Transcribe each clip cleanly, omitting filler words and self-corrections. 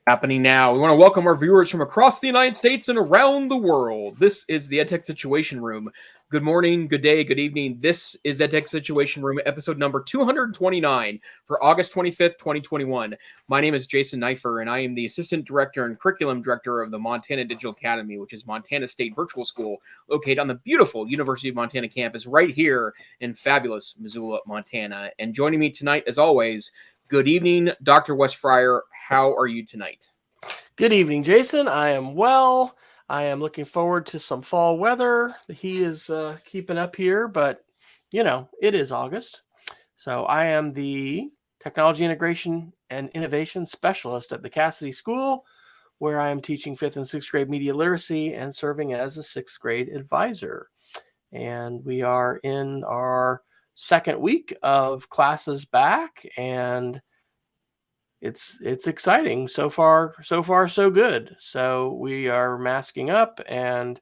Happening now. We want to welcome our viewers from across the United States and around the world. This is the EdTech Situation Room. Good morning, good day, good evening. This is EdTech Situation Room, episode number 229 for August 25th, 2021. My name is Jason Neiffer, and I am the Assistant Director and Curriculum Director of the Montana Digital Academy, which is Montana State Virtual School, located on the beautiful University of Montana campus right here in fabulous Missoula, Montana. And joining me tonight, as always, good evening, Dr. Wesley Fryer. How are you tonight? Good evening, Jason. I am well. I am looking forward to some fall weather. The heat is keeping up here, but you know, it is August. So I am the Technology Integration and Innovation Specialist at the Cassidy School, where I am teaching 5th and 6th grade media literacy and serving as a 6th grade advisor. And we are in our second week of classes back, and it's exciting. So far so good. So we are masking up and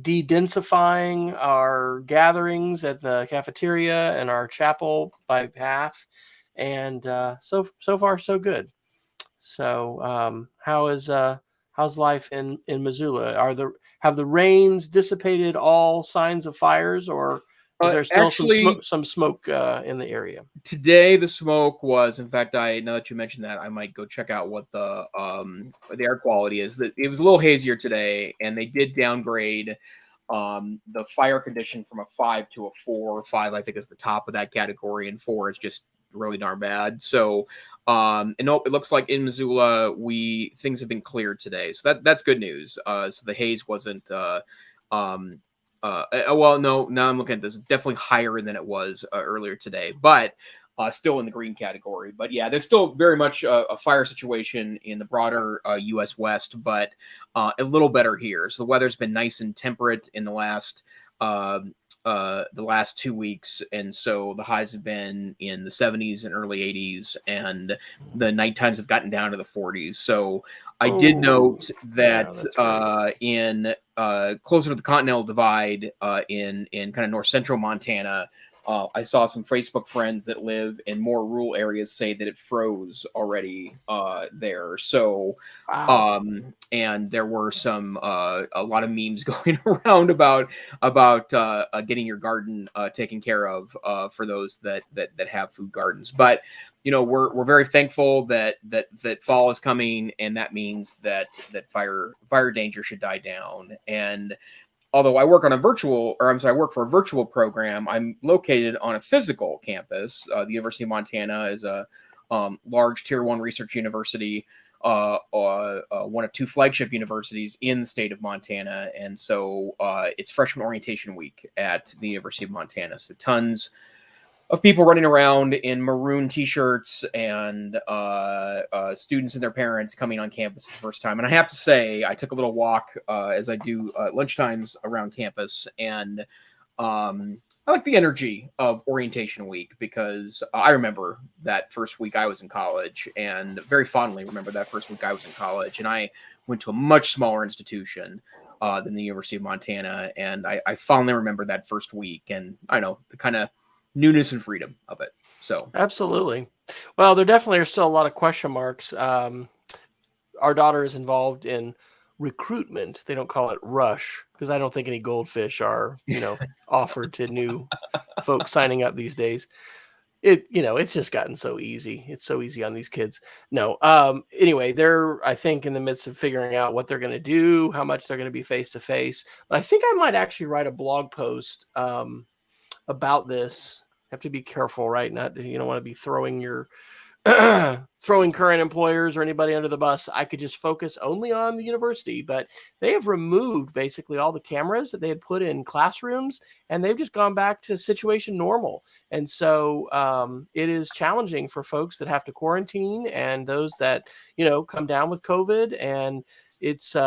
de-densifying our gatherings at the cafeteria and our chapel by half, and so far so good. So how's life in Missoula? Have the rains dissipated all signs of fires, or is there still some smoke in the area? Today the smoke was, in fact, now that you mentioned that, I might go check out what the air quality is. It was a little hazier today, and they did downgrade the fire condition from a 5 to a 4. 5, I think, is the top of that category, and 4 is just really darn bad. So and nope, it looks like in Missoula things have been cleared today, so that's good news. So the haze wasn't well, no, now I'm looking at this. It's definitely higher than it was earlier today, but still in the green category. But yeah, there's still very much a fire situation in the broader U.S. West, but a little better here. So the weather's been nice and temperate in the last 2 weeks, and so the highs have been in the 70s and early 80s, and the night times have gotten down to the 40s. So I did note that in closer to the Continental Divide, in kind of north central Montana, I saw some Facebook friends that live in more rural areas say that it froze already there. So, wow. And there were a lot of memes going around about getting your garden taken care of for those that have food gardens. But you know, we're very thankful that fall is coming, and that means that fire danger should die down. And although I work for a virtual program, I'm located on a physical campus. The University of Montana is a large Tier 1 research university, one of 2 flagship universities in the state of Montana. And so it's freshman orientation week at the University of Montana. So tons of people running around in maroon t-shirts, and students and their parents coming on campus for the first time. And I have to say, I took a little walk as I do lunchtimes around campus, and I like the energy of orientation week, because I remember that first week I was in college, and very fondly remember that first week I was in college, and I went to a much smaller institution than the University of Montana, and I fondly remember that first week, and I know the kind of newness and freedom of it. So absolutely. Well, there definitely are still a lot of question marks. Our daughter is involved in recruitment. They don't call it rush, because I don't think any goldfish are, offered to new folks signing up these days. It's just gotten so easy. It's so easy on these kids. No. Anyway, they're, I think, in the midst of figuring out what they're going to do, how much they're going to be face to face. But I think I might actually write a blog post about this. Have to be careful, right? You don't want to be throwing your throwing current employers or anybody under the bus. I could just focus only on the university, but they have removed basically all the cameras that they had put in classrooms, and they've just gone back to situation normal. And so it is challenging for folks that have to quarantine, and those that come down with COVID. And it's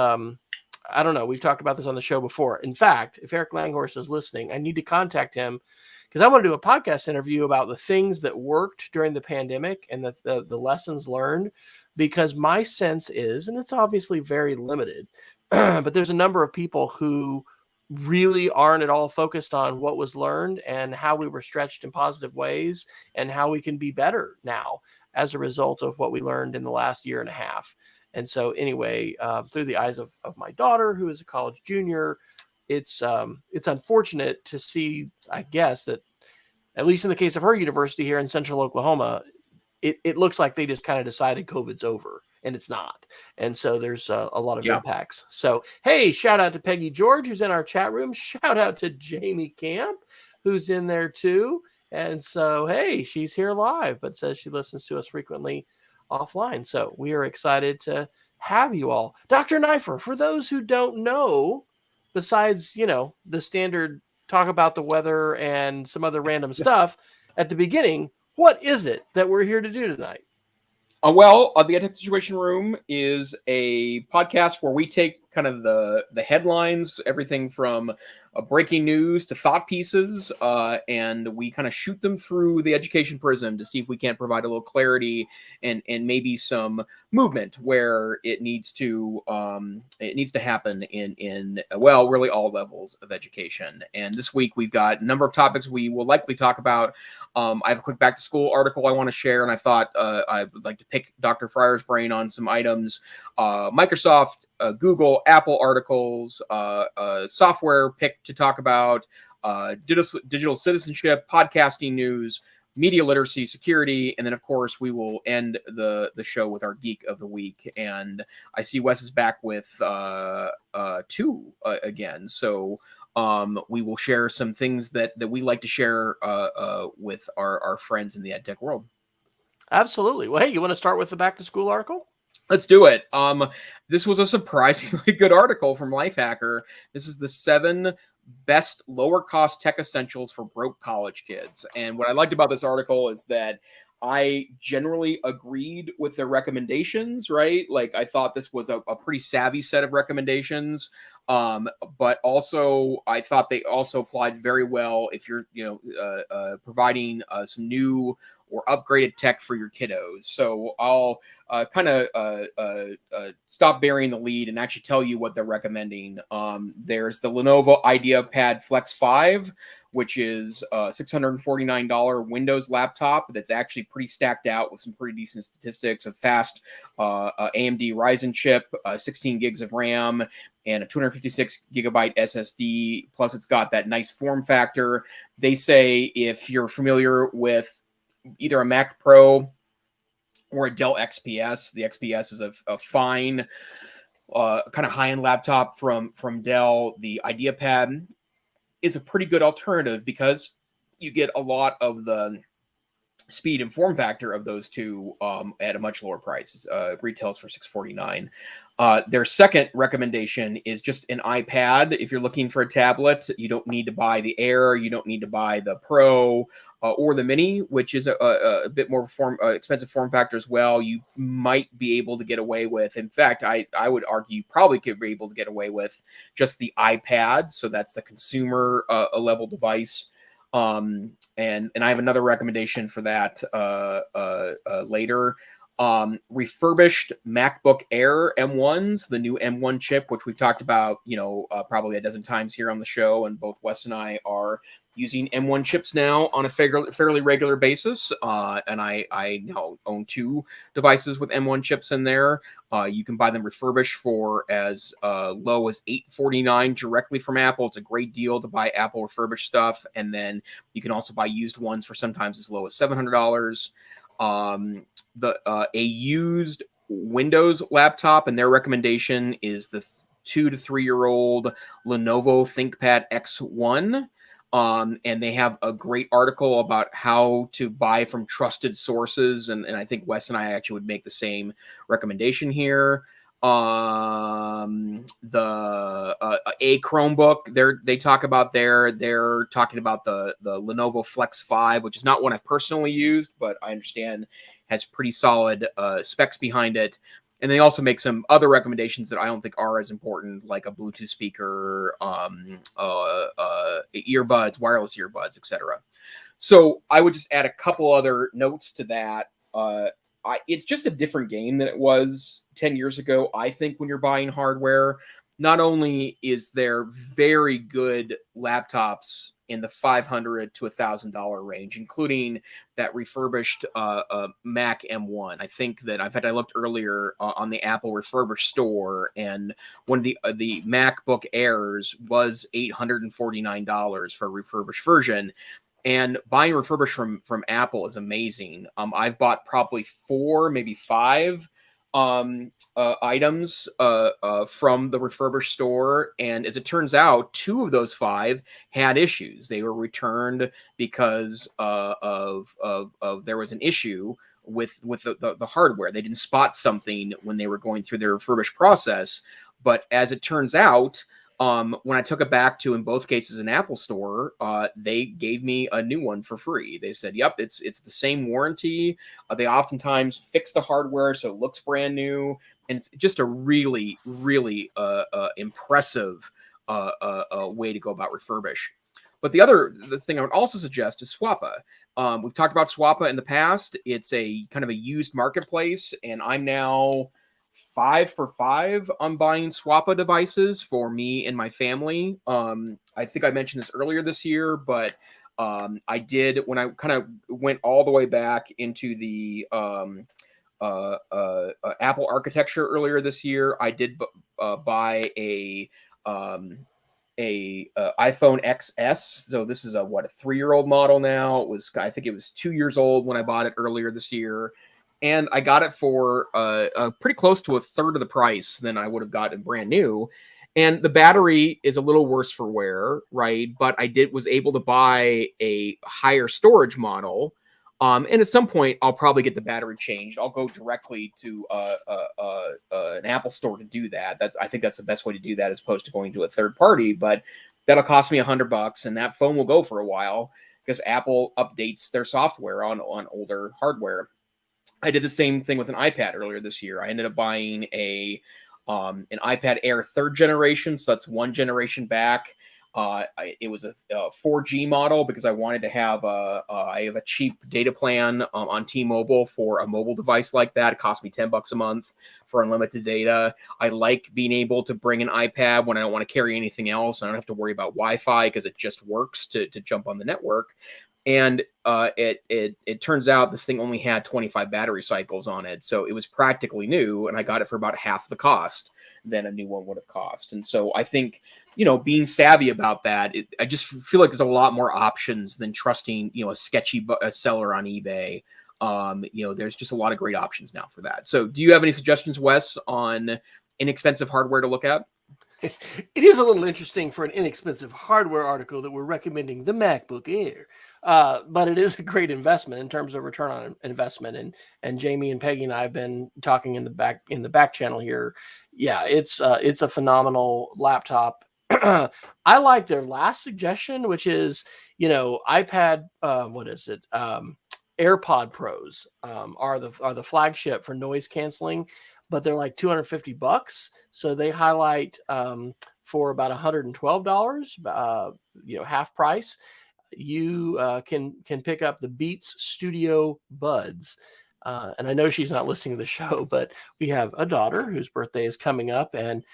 I don't know. We've talked about this on the show before. In fact, if Eric Langhorst is listening, I need to contact him, because I want to do a podcast interview about the things that worked during the pandemic and the lessons learned, because my sense is, and it's obviously very limited, but there's a number of people who really aren't at all focused on what was learned and how we were stretched in positive ways and how we can be better now as a result of what we learned in the last year and a half. And so anyway, through the eyes of my daughter, who is a college junior, it's unfortunate to see, I guess, that at least in the case of her university here in central Oklahoma, it looks like they just kind of decided COVID's over, and it's not. And so there's a lot of impacts. So, hey, shout out to Peggy George, who's in our chat room. Shout out to Jamie Camp, who's in there too. And so, hey, she's here live, but says she listens to us frequently offline. So we are excited to have you all. Dr. Neiffer, for those who don't know, besides, the standard talk about the weather and some other random stuff at the beginning, what is it that we're here to do tonight? The EdTech Situation Room is a podcast where we take kind of the headlines, everything from breaking news to thought pieces, and we kind of shoot them through the education prism to see if we can't provide a little clarity and maybe some movement where it needs to happen in really all levels of education. And this week we've got a number of topics we will likely talk about. I have a quick back to school article I want to share, and I thought I would like to pick Dr. Fryer's brain on some items. Microsoft, Google, Apple articles, software pick to talk about, digital citizenship, podcasting news, media literacy, security, and then of course we will end the show with our Geek of the Week. And I see Wes is back with two again, so we will share some things that we like to share with our friends in the EdTech world. Absolutely. Well, hey, you want to start with the back to school article? Let's do it. This was a surprisingly good article from Lifehacker. This is the 7 best lower cost tech essentials for broke college kids. And what I liked about this article is that I generally agreed with their recommendations, right? Like I thought this was a pretty savvy set of recommendations. But also I thought they also applied very well if you're, providing some new or upgraded tech for your kiddos. So I'll kind of stop burying the lead and actually tell you what they're recommending. There's the Lenovo IdeaPad Flex 5, which is a $649 Windows laptop that's actually pretty stacked out with some pretty decent statistics, a fast AMD Ryzen chip, 16 gigs of RAM, and a 256 gigabyte SSD. Plus, it's got that nice form factor. They say if you're familiar with either a Mac Pro or a Dell XPS, the XPS is a fine kind of high-end laptop from Dell. The IdeaPad is a pretty good alternative because you get a lot of the speed and form factor of those two at a much lower price. Retails for $649. Their second recommendation is just an iPad. If you're looking for a tablet, you don't need to buy the Air, you don't need to buy the Pro or the Mini, which is a bit more expensive form factor as well. You might be able to get away with. In fact, I would argue you probably could be able to get away with just the iPad. So that's the consumer level device. And I have another recommendation for that later. Refurbished MacBook Air M1s, the new M1 chip, which we've talked about, probably a dozen times here on the show, and both Wes and I are using M1 chips now on a fairly regular basis. And I now own 2 devices with M1 chips in there. You can buy them refurbished for as low as $849 directly from Apple. It's a great deal to buy Apple refurbished stuff. And then you can also buy used ones for sometimes as low as $700. A used Windows laptop, and their recommendation is the 2 to 3 year old Lenovo ThinkPad X1. And they have a great article about how to buy from trusted sources. And I think Wes and I actually would make the same recommendation here. The a Chromebook they talk about they're talking about the Lenovo Flex 5, which is not one I've personally used, but I understand has pretty solid specs behind it. And they also make some other recommendations that I don't think are as important, like a Bluetooth speaker, earbuds, wireless earbuds, etc. So I would just add a couple other notes to that. It's just a different game than it was 10 years ago, I think, when you're buying hardware. Not only is there very good laptops in the $500 to $1,000 range, including that refurbished Mac M1. I think that, in fact, I looked earlier on the Apple refurbished store, and one of the MacBook Airs was $849 for a refurbished version. And buying refurbished from Apple is amazing. I've bought probably 4, maybe 5 items from the refurbished store, and as it turns out, 2 of those 5 had issues. They were returned because of there was an issue with the hardware. They didn't spot something when they were going through their refurbished process, but as it turns out, when I took it back to, in both cases, an Apple store, they gave me a new one for free. They said, "Yep, it's the same warranty." They oftentimes fix the hardware so it looks brand new, and it's just a really, really impressive way to go about refurbish. But the thing I would also suggest is Swappa. We've talked about Swappa in the past. It's a kind of a used marketplace, and I'm now 5 for 5 on buying Swappa devices for me and my family. I think I mentioned this earlier this year, but I did, when I kind of went all the way back into the Apple architecture earlier this year, I did buy a iPhone XS. So this is a 3-year-old model now. I think it was 2 years old when I bought it earlier this year. And I got it for pretty close to a third of the price than I would have gotten brand new. And the battery is a little worse for wear, right? But I was able to buy a higher storage model. And at some point, I'll probably get the battery changed. I'll go directly to an Apple store to do that. I think that's the best way to do that, as opposed to going to a third party. But that'll cost me $100, and that phone will go for a while because Apple updates their software on older hardware. I did the same thing with an iPad earlier this year. I ended up buying an iPad Air 3rd generation, so that's 1 generation back. It was a 4G model because I wanted to have I have a cheap data plan on T-Mobile for a mobile device like that. It cost me $10 a month for unlimited data. I like being able to bring an iPad when I don't want to carry anything else. I don't have to worry about Wi-Fi because it just works to jump on the network. And it turns out this thing only had 25 battery cycles on it, so it was practically new, and I got it for about half the cost than a new one would have cost. And so I think, being savvy about that, I just feel like there's a lot more options than trusting, a sketchy seller on eBay. There's just a lot of great options now for that. So do you have any suggestions, Wes, on inexpensive hardware to look at? It is a little interesting for an inexpensive hardware article that we're recommending the MacBook Air, but it is a great investment in terms of return on investment. And Jamie and Peggy and I have been talking in the back channel here. Yeah, it's a phenomenal laptop. I like their last suggestion, which is iPad. What is it? AirPod Pros are the flagship for noise canceling, but they're like $250. So they highlight for about $112, half price. You can pick up the Beats Studio Buds. And I know she's not listening to the show, but we have a daughter whose birthday is coming up, and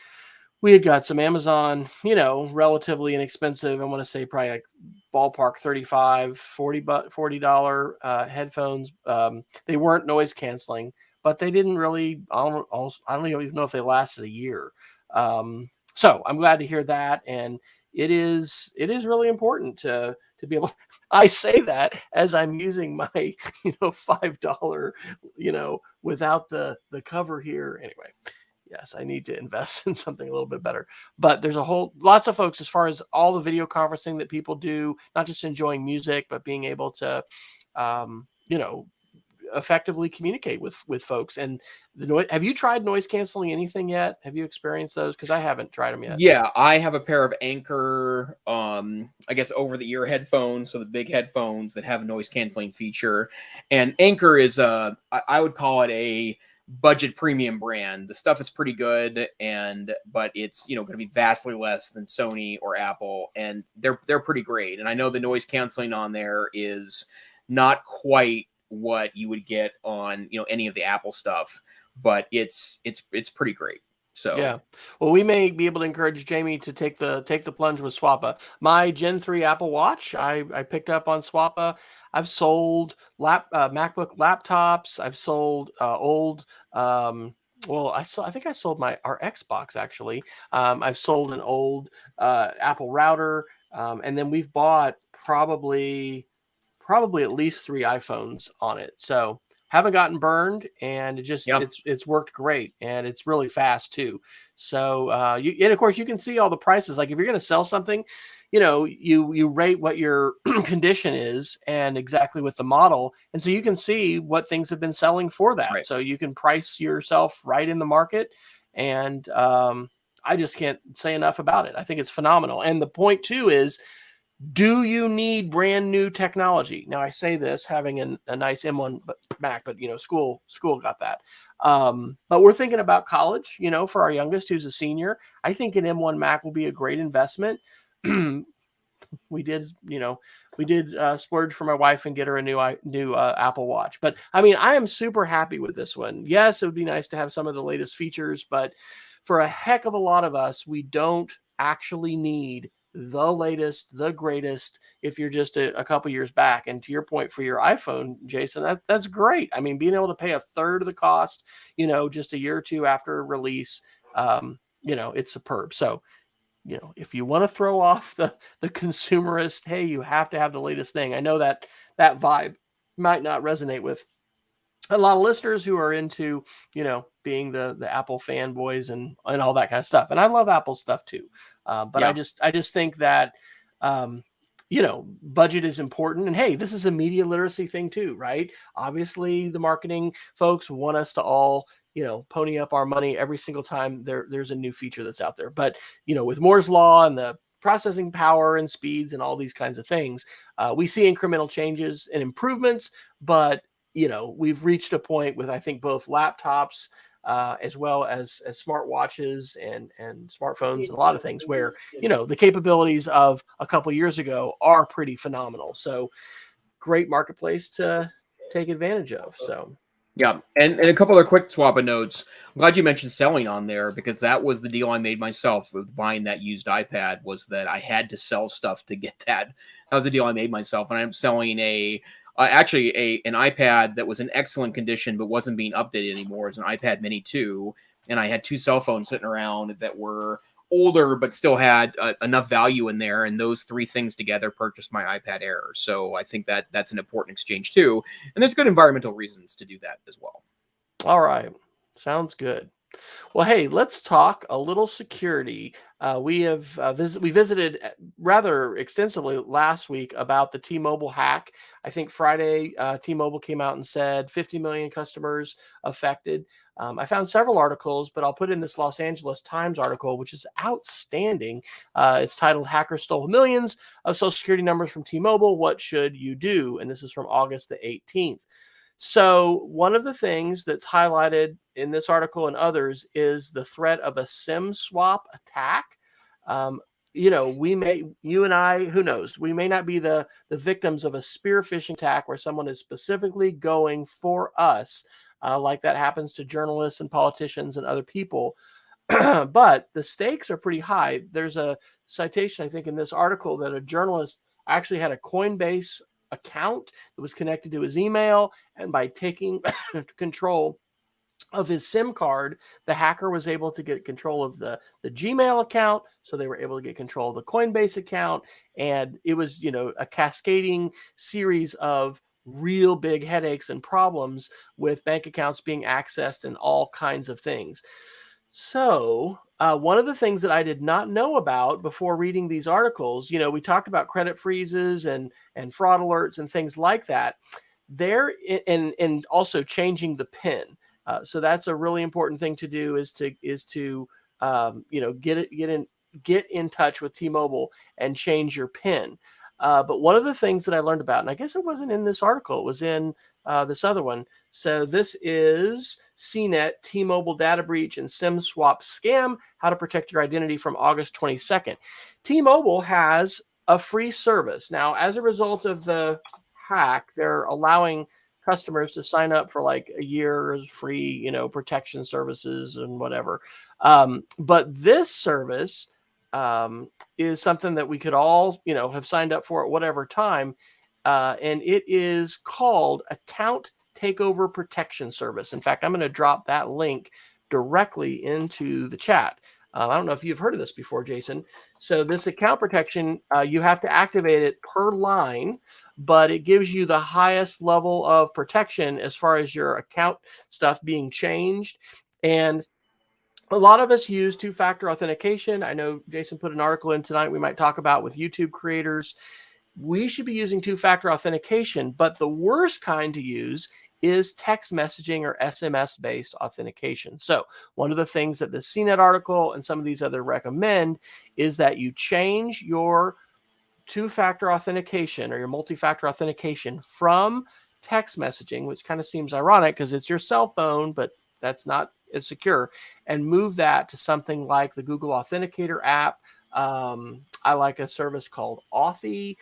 we had got some Amazon, relatively inexpensive. I want to say probably like ballpark $40 headphones. They weren't noise canceling, but they didn't really, I don't even know if they lasted a year. So I'm glad to hear that. And it is really important to be able, I say that as I'm using my, $5, without the cover here. Anyway, yes, I need to invest in something a little bit better. But there's lots of folks, as far as all the video conferencing that people do, not just enjoying music, but being able to, effectively communicate with folks. And have you tried noise canceling anything yet? Have you experienced those? Because I haven't tried them yet. Yeah, I have a pair of Anker, I guess over the ear headphones, so the big headphones that have a noise canceling feature. And Anker is I would call it a budget premium brand. The stuff is pretty good, but it's going to be vastly less than Sony or Apple, and they're pretty great. And I know the noise canceling on there is not quite what you would get on any of the Apple stuff, but it's pretty great. So Yeah. Well, we may be able to encourage Jamie to take the plunge with Swappa. My Gen 3 Apple Watch, I picked up on Swappa. I've sold MacBook laptops. I've sold old well, I think I sold our Xbox actually. I've sold an old Apple router, and then we've bought probably at least 3 iPhones on it. So haven't gotten burned, and yeah, it's worked great, and it's really fast too. So and of course you can see all the prices. Like if you're going to sell something, you rate what your condition is and exactly with the model, and so you can see what things have been selling for that. right. So you can price yourself right in the market, and I just can't say enough about it. I think it's phenomenal. And the point too is, do you need brand new technology? Now I say this having a nice M1 Mac, but school got that. But we're thinking about college, for our youngest who's a senior. I think an M1 Mac will be a great investment. we did splurge for my wife and get her a new Apple Watch. But I mean, I am super happy with this one. Yes, it would be nice to have some of the latest features, but for a heck of a lot of us, we don't actually need the latest, the greatest, if you're just a couple years back. And to your point for your iPhone, Jason, that's great. I mean, being able to pay a third of the cost, just a year or two after release, it's superb. So, if you want to throw off the consumerist, hey, you have to have the latest thing. I know that vibe might not resonate with a lot of listeners who are into, being the Apple fanboys and all that kind of stuff. And I love Apple stuff too. But Yeah. I just think that, budget is important. And hey, this is a media literacy thing too, right? Obviously the marketing folks want us to all, pony up our money every single time there's a new feature that's out there. But, with Moore's law and the processing power and speeds and all these kinds of things, we see incremental changes and improvements, but we've reached a point with, I think, both laptops as well as smartwatches and smartphones and a lot of things where, the capabilities of a couple years ago are pretty phenomenal. So great marketplace to take advantage of. So. Yeah, and a couple other quick swap notes. I'm glad you mentioned selling on there, because that was the deal I made myself with buying that used iPad, was that I had to sell stuff to get that. That was the deal I made myself, and I'm selling an iPad that was in excellent condition but wasn't being updated anymore. It's an iPad Mini 2, and I had 2 cell phones sitting around that were older but still had enough value in there, and those 3 things together purchased my iPad Air. So I think that that's an important exchange too, and there's good environmental reasons to do that as well. All right, sounds good. Well, hey, let's talk a little security. We visited rather extensively last week about the T-Mobile hack. I think Friday, T-Mobile came out and said 50 million customers affected. I found several articles, but I'll put in this Los Angeles Times article, which is outstanding. It's titled "Hackers Stole Millions of Social Security Numbers from T-Mobile. What Should You Do?" And this is from August the 18th. So one of the things that's highlighted in this article and others is the threat of a SIM swap attack. You and I, who knows, we may not be the victims of a spear phishing attack where someone is specifically going for us, like that happens to journalists and politicians and other people. But the stakes are pretty high. There's a citation, I think, in this article that a journalist actually had a Coinbase account that was connected to his email, and by taking control of his SIM card, the hacker was able to get control of the Gmail account, so they were able to get control of the Coinbase account, and it was a cascading series of real big headaches and problems with bank accounts being accessed and all kinds of things. So one of the things that I did not know about before reading these articles, we talked about credit freezes and fraud alerts and things like that. There and also changing the PIN. So that's a really important thing to do, is to get in touch with T-Mobile and change your PIN. But one of the things that I learned about, and I guess it wasn't in this article, it was in this other one. So this is CNET, T-Mobile data breach and SIM swap scam, how to protect your identity, from August 22nd. T-Mobile has a free service. Now, as a result of the hack, they're allowing customers to sign up for like a year's free, protection services and whatever. But this service is something that we could all, have signed up for at whatever time. And it is called Account Takeover Protection Service. In fact, I'm going to drop that link directly into the chat. I don't know if you've heard of this before, Jason. So this account protection, you have to activate it per line, but it gives you the highest level of protection as far as your account stuff being changed. And a lot of us use two-factor authentication. I know Jason put an article in tonight we might talk about with YouTube creators. We should be using two-factor authentication, but the worst kind to use is text messaging or SMS-based authentication. So one of the things that the CNET article and some of these other recommend is that you change your two-factor authentication or your multi-factor authentication from text messaging, which kind of seems ironic because it's your cell phone, but that's not as secure, and move that to something like the Google Authenticator app. I like a service called Authy.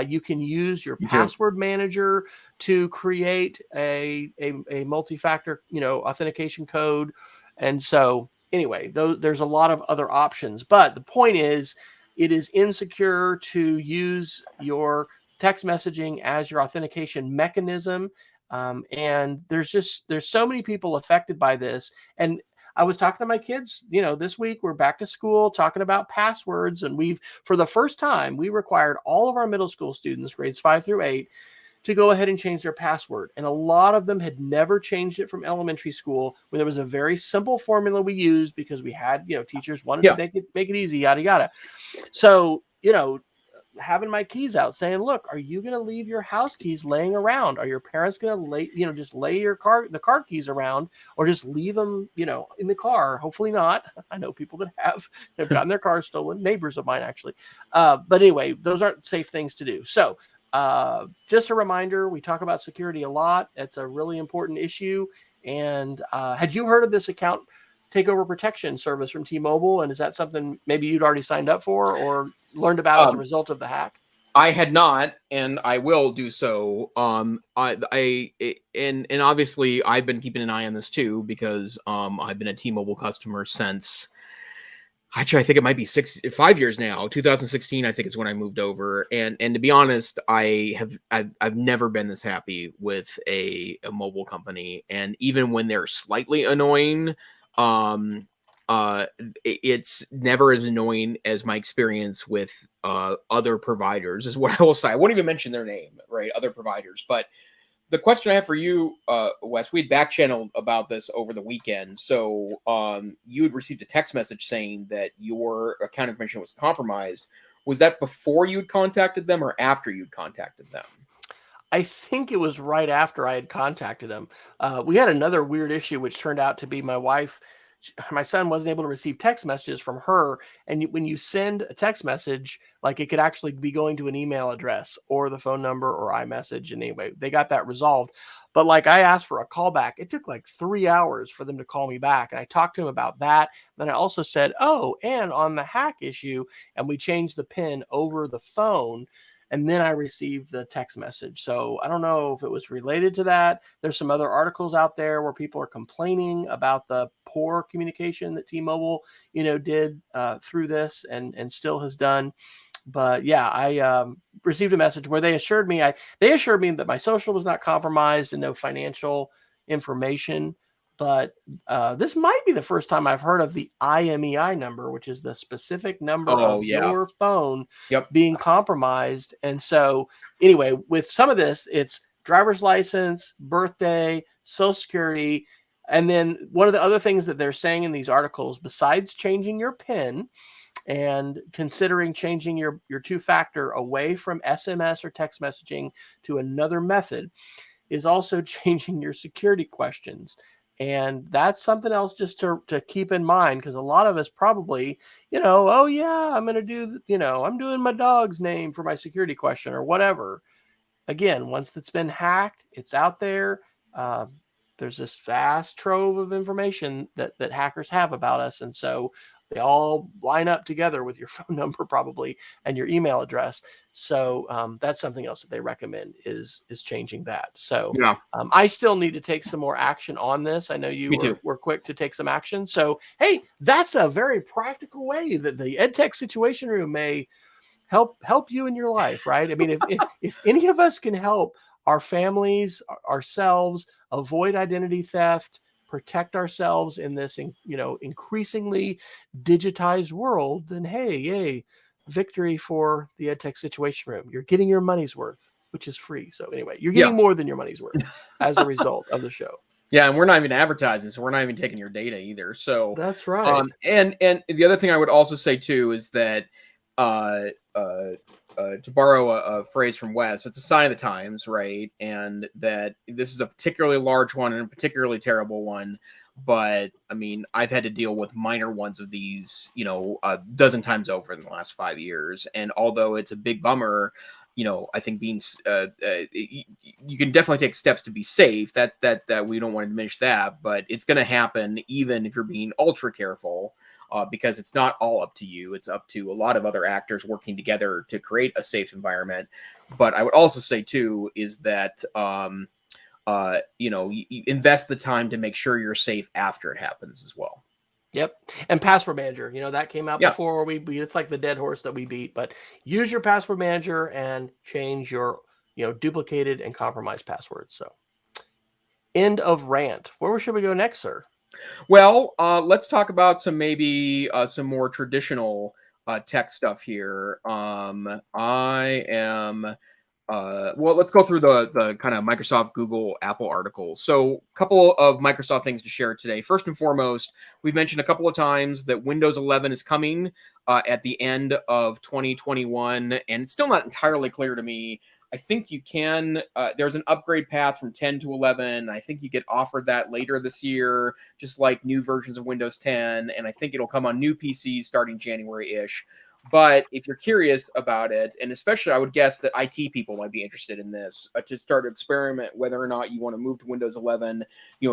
You can use your password manager to create a multi-factor, authentication code. And so anyway, there's a lot of other options, but the point is it is insecure to use your text messaging as your authentication mechanism. And there's so many people affected by this. And I was talking to my kids, this week we're back to school talking about passwords. And for the first time, we required all of our middle school students, grades 5 through 8, to go ahead and change their password. And a lot of them had never changed it from elementary school, when there was a very simple formula we used because we had, teachers wanted to make it easy, yada, yada. So, having my keys out saying, look, are you going to leave your house keys laying around? Are your parents going to just lay the car keys around, or just leave them, in the car? Hopefully not. I know people that have gotten their cars stolen, neighbors of mine, actually. But anyway, those aren't safe things to do. So just a reminder, we talk about security a lot. It's a really important issue. And had you heard of this account takeover protection service from T-Mobile? And is that something maybe you'd already signed up for or learned about as a result of the hack? I had not, and I will do so. And obviously I've been keeping an eye on this too, because I've been a T-Mobile customer since, actually I think it might be 5 years now. 2016, I think, is when I moved over. And to be honest, I've never been this happy with a mobile company. And even when they're slightly annoying, it's never as annoying as my experience with other providers, is what I will say. I won't even mention their name, right? Other providers. But the question I have for you, Wes, we had back channeled about this over the weekend. So you had received a text message saying that your account information was compromised. Was that before you had contacted them or after you'd contacted them? I think it was right after I had contacted them. We had another weird issue, which turned out to be my son wasn't able to receive text messages from her. And when you send a text message, like, it could actually be going to an email address or the phone number or iMessage. And anyway, they got that resolved. But like, I asked for a callback. It took like 3 hours for them to call me back. And I talked to him about that. Then I also said, and on the hack issue, and we changed the PIN over the phone. And then I received the text message. So I don't know if it was related to that. There's some other articles out there where people are complaining about the poor communication that T-Mobile, did through this and still has done. But yeah, I received a message where they assured me that my social was not compromised and no financial information. But this might be the first time I've heard of the IMEI number, which is the specific number of your phone being compromised. And so anyway, with some of this, it's driver's license, birthday, social security. And then one of the other things that they're saying in these articles, besides changing your PIN and considering changing your two-factor away from SMS or text messaging to another method, is also changing your security questions. And that's something else just to keep in mind, because a lot of us probably, I'm going to do, I'm doing my dog's name for my security question or whatever. Again, once it's been hacked, it's out there. There's this vast trove of information that hackers have about us. And so They all line up together with your phone number probably and your email address. So that's something else that they recommend is changing that. So Yeah, I still need to take some more action on this. I know you me too. were quick to take some action. So, hey, that's a very practical way that the EdTech Situation Room may help you in your life, right? I mean, if any of us can help our families, ourselves, avoid identity theft, protect ourselves in this, increasingly digitized world, then hey, yay, victory for the EdTech Situation Room. You're getting your money's worth, which is free. So anyway, you're getting more than your money's worth as a result of the show. Yeah, and we're not even advertising, so we're not even taking your data either. So that's right. And the other thing I would also say too is that to borrow a phrase from Wes, it's a sign of the times, right? And that this is a particularly large one and a particularly terrible one. But I mean, I've had to deal with minor ones of these, a dozen times over in the last 5 years. And although it's a big bummer, I think being you can definitely take steps to be safe. That we don't want to diminish that, but it's going to happen even if you're being ultra careful, because it's not all up to you. It's up to a lot of other actors working together to create a safe environment. But I would also say too is that you invest the time to make sure you're safe after it happens as well. Yep. And password manager, that came out before it's like the dead horse that we beat, but use your password manager and change your, duplicated and compromised passwords. So end of rant. Where should we go next, sir? Well, let's talk about some more traditional tech stuff here. Well, let's go through the kind of Microsoft, Google, Apple articles. So a couple of Microsoft things to share today. First and foremost, we've mentioned a couple of times that Windows 11 is coming at the end of 2021, and it's still not entirely clear to me. I think you can, there's an upgrade path from 10 to 11. I think you get offered that later this year, just like new versions of Windows 10. And I think it'll come on new PCs starting January-ish. But if you're curious about it, and especially I would guess that IT people might be interested in this, to start to experiment whether or not you want to move to Windows 11,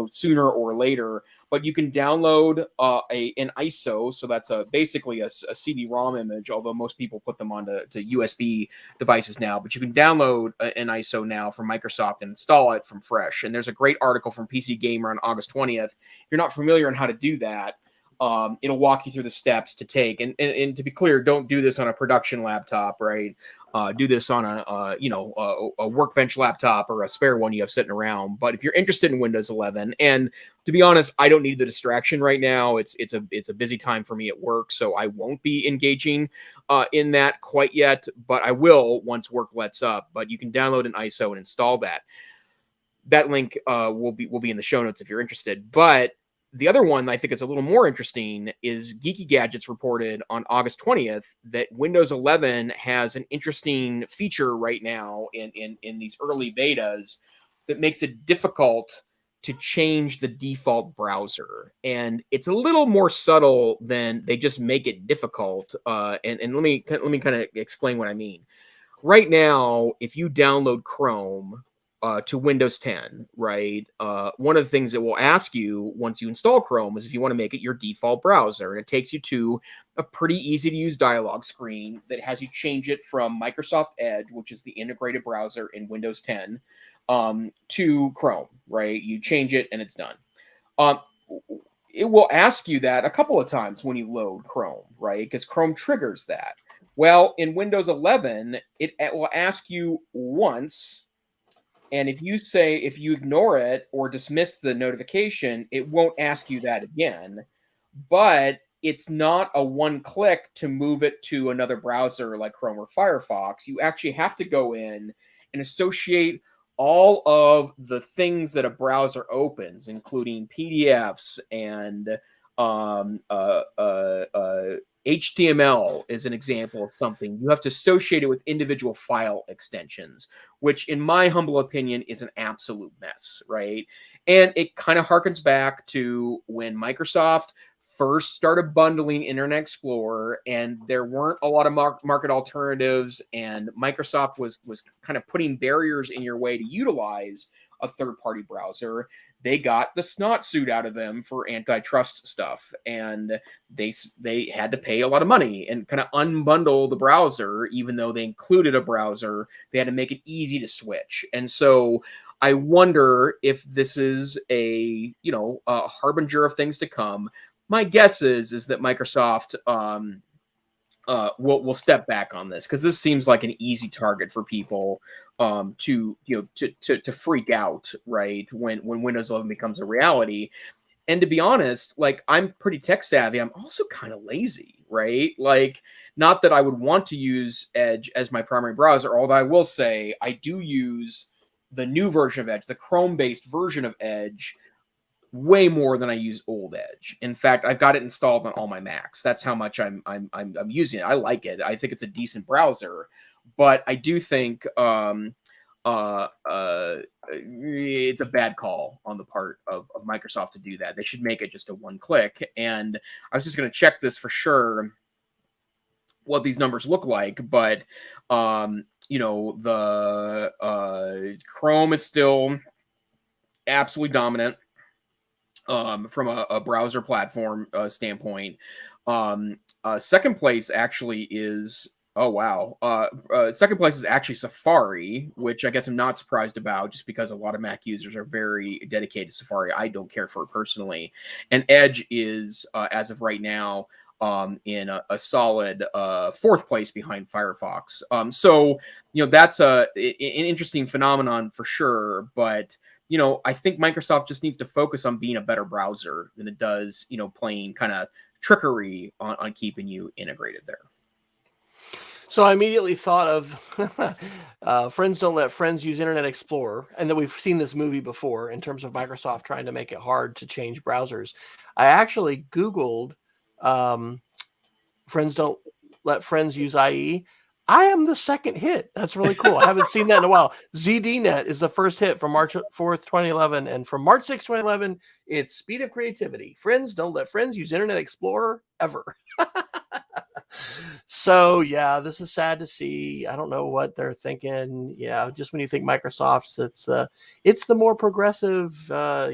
sooner or later. But you can download an ISO, so that's basically a CD-ROM image, although most people put them onto USB devices now. But you can download an ISO now from Microsoft and install it from fresh. And there's a great article from PC Gamer on August 20th. If you're not familiar on how to do that, it'll walk you through the steps to take. And to be clear, don't do this on a production laptop, right? Do this on a workbench laptop or a spare one you have sitting around. But if you're interested in Windows 11, and to be honest, I don't need the distraction right now. It's a busy time for me at work, so I won't be engaging in that quite yet. But I will once work lets up. But you can download an ISO and install that. That link will be in the show notes if you're interested. But the other one I think is a little more interesting is Geeky Gadgets reported on August 20th that Windows 11 has an interesting feature right now in these early betas that makes it difficult to change the default browser. And it's a little more subtle than they just make it difficult. And let me kind of explain what I mean. Right now, if you download Chrome to Windows 10, right? One of the things it will ask you once you install Chrome is if you want to make it your default browser. And it takes you to a pretty easy to use dialog screen that has you change it from Microsoft Edge, which is the integrated browser in Windows 10, to Chrome, right? You change it and it's done. It will ask you that a couple of times when you load Chrome, right? Because Chrome triggers that. Well, in Windows 11, it will ask you once. And if you ignore it or dismiss the notification, it won't ask you that again. But it's not a one click to move it to another browser like Chrome or Firefox. You actually have to go in and associate all of the things that a browser opens, including PDFs and HTML is an example of something. You have to associate it with individual file extensions, which in my humble opinion is an absolute mess, right? And it kind of harkens back to when Microsoft first started bundling Internet Explorer and there weren't a lot of market alternatives, and Microsoft was kind of putting barriers in your way to utilize a third-party browser. they got the snot suit out of them for antitrust stuff, and they had to pay a lot of money and kind of unbundle the browser. Even though they included a browser, they had to make it easy to switch. And so I wonder if this is a harbinger of things to come. My guess is that Microsoft will step back on this, because this seems like an easy target for people to freak out, right, when Windows 11 becomes a reality. And to be honest, like, I'm pretty tech savvy. I'm also kind of lazy, right? Like, not that I would want to use Edge as my primary browser, although I will say I do use the new version of Edge, the Chrome-based version of Edge, way more than I use old Edge. In fact, I've got it installed on all my Macs. That's how much I'm using it. I like it. I think it's a decent browser, but I do think it's a bad call on the part of Microsoft to do that. They should make it just a one click. And I was just going to check this for sure, what these numbers look like, but the Chrome is still absolutely dominant from a browser platform standpoint. Second place actually is, second place is actually Safari, which I guess I'm not surprised about, just because a lot of Mac users are very dedicated to Safari. I don't care for it personally. And Edge is, as of right now, in a solid fourth place behind Firefox. So that's an interesting phenomenon for sure, but I think Microsoft just needs to focus on being a better browser than it does, playing kind of trickery on keeping you integrated there. So I immediately thought of Friends Don't Let Friends Use Internet Explorer, and that we've seen this movie before in terms of Microsoft trying to make it hard to change browsers. I actually Googled Friends Don't Let Friends Use IE. I am the second hit. That's really cool. I haven't seen that in a while. ZDNet is the first hit from March 4th, 2011. And from March 6th, 2011, it's Speed of Creativity. Friends Don't Let Friends Use Internet Explorer ever. So, yeah, this is sad to see. I don't know what they're thinking. Yeah, just when you think Microsoft's, it's the more progressive,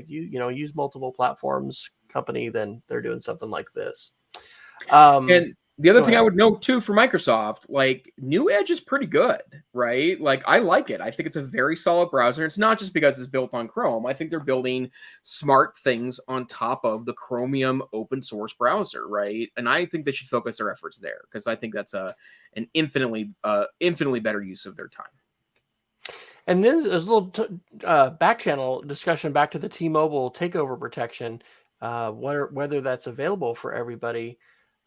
use multiple platforms company, then they're doing something like this. And the other thing I would note too for Microsoft, like, new Edge is pretty good, right? Like, I like it. I think it's a very solid browser. It's not just because it's built on Chrome. I think they're building smart things on top of the Chromium open source browser, right? And I think they should focus their efforts there, because I think that's an infinitely better use of their time. And then there's a little back channel discussion back to the T-Mobile takeover protection, whether that's available for everybody.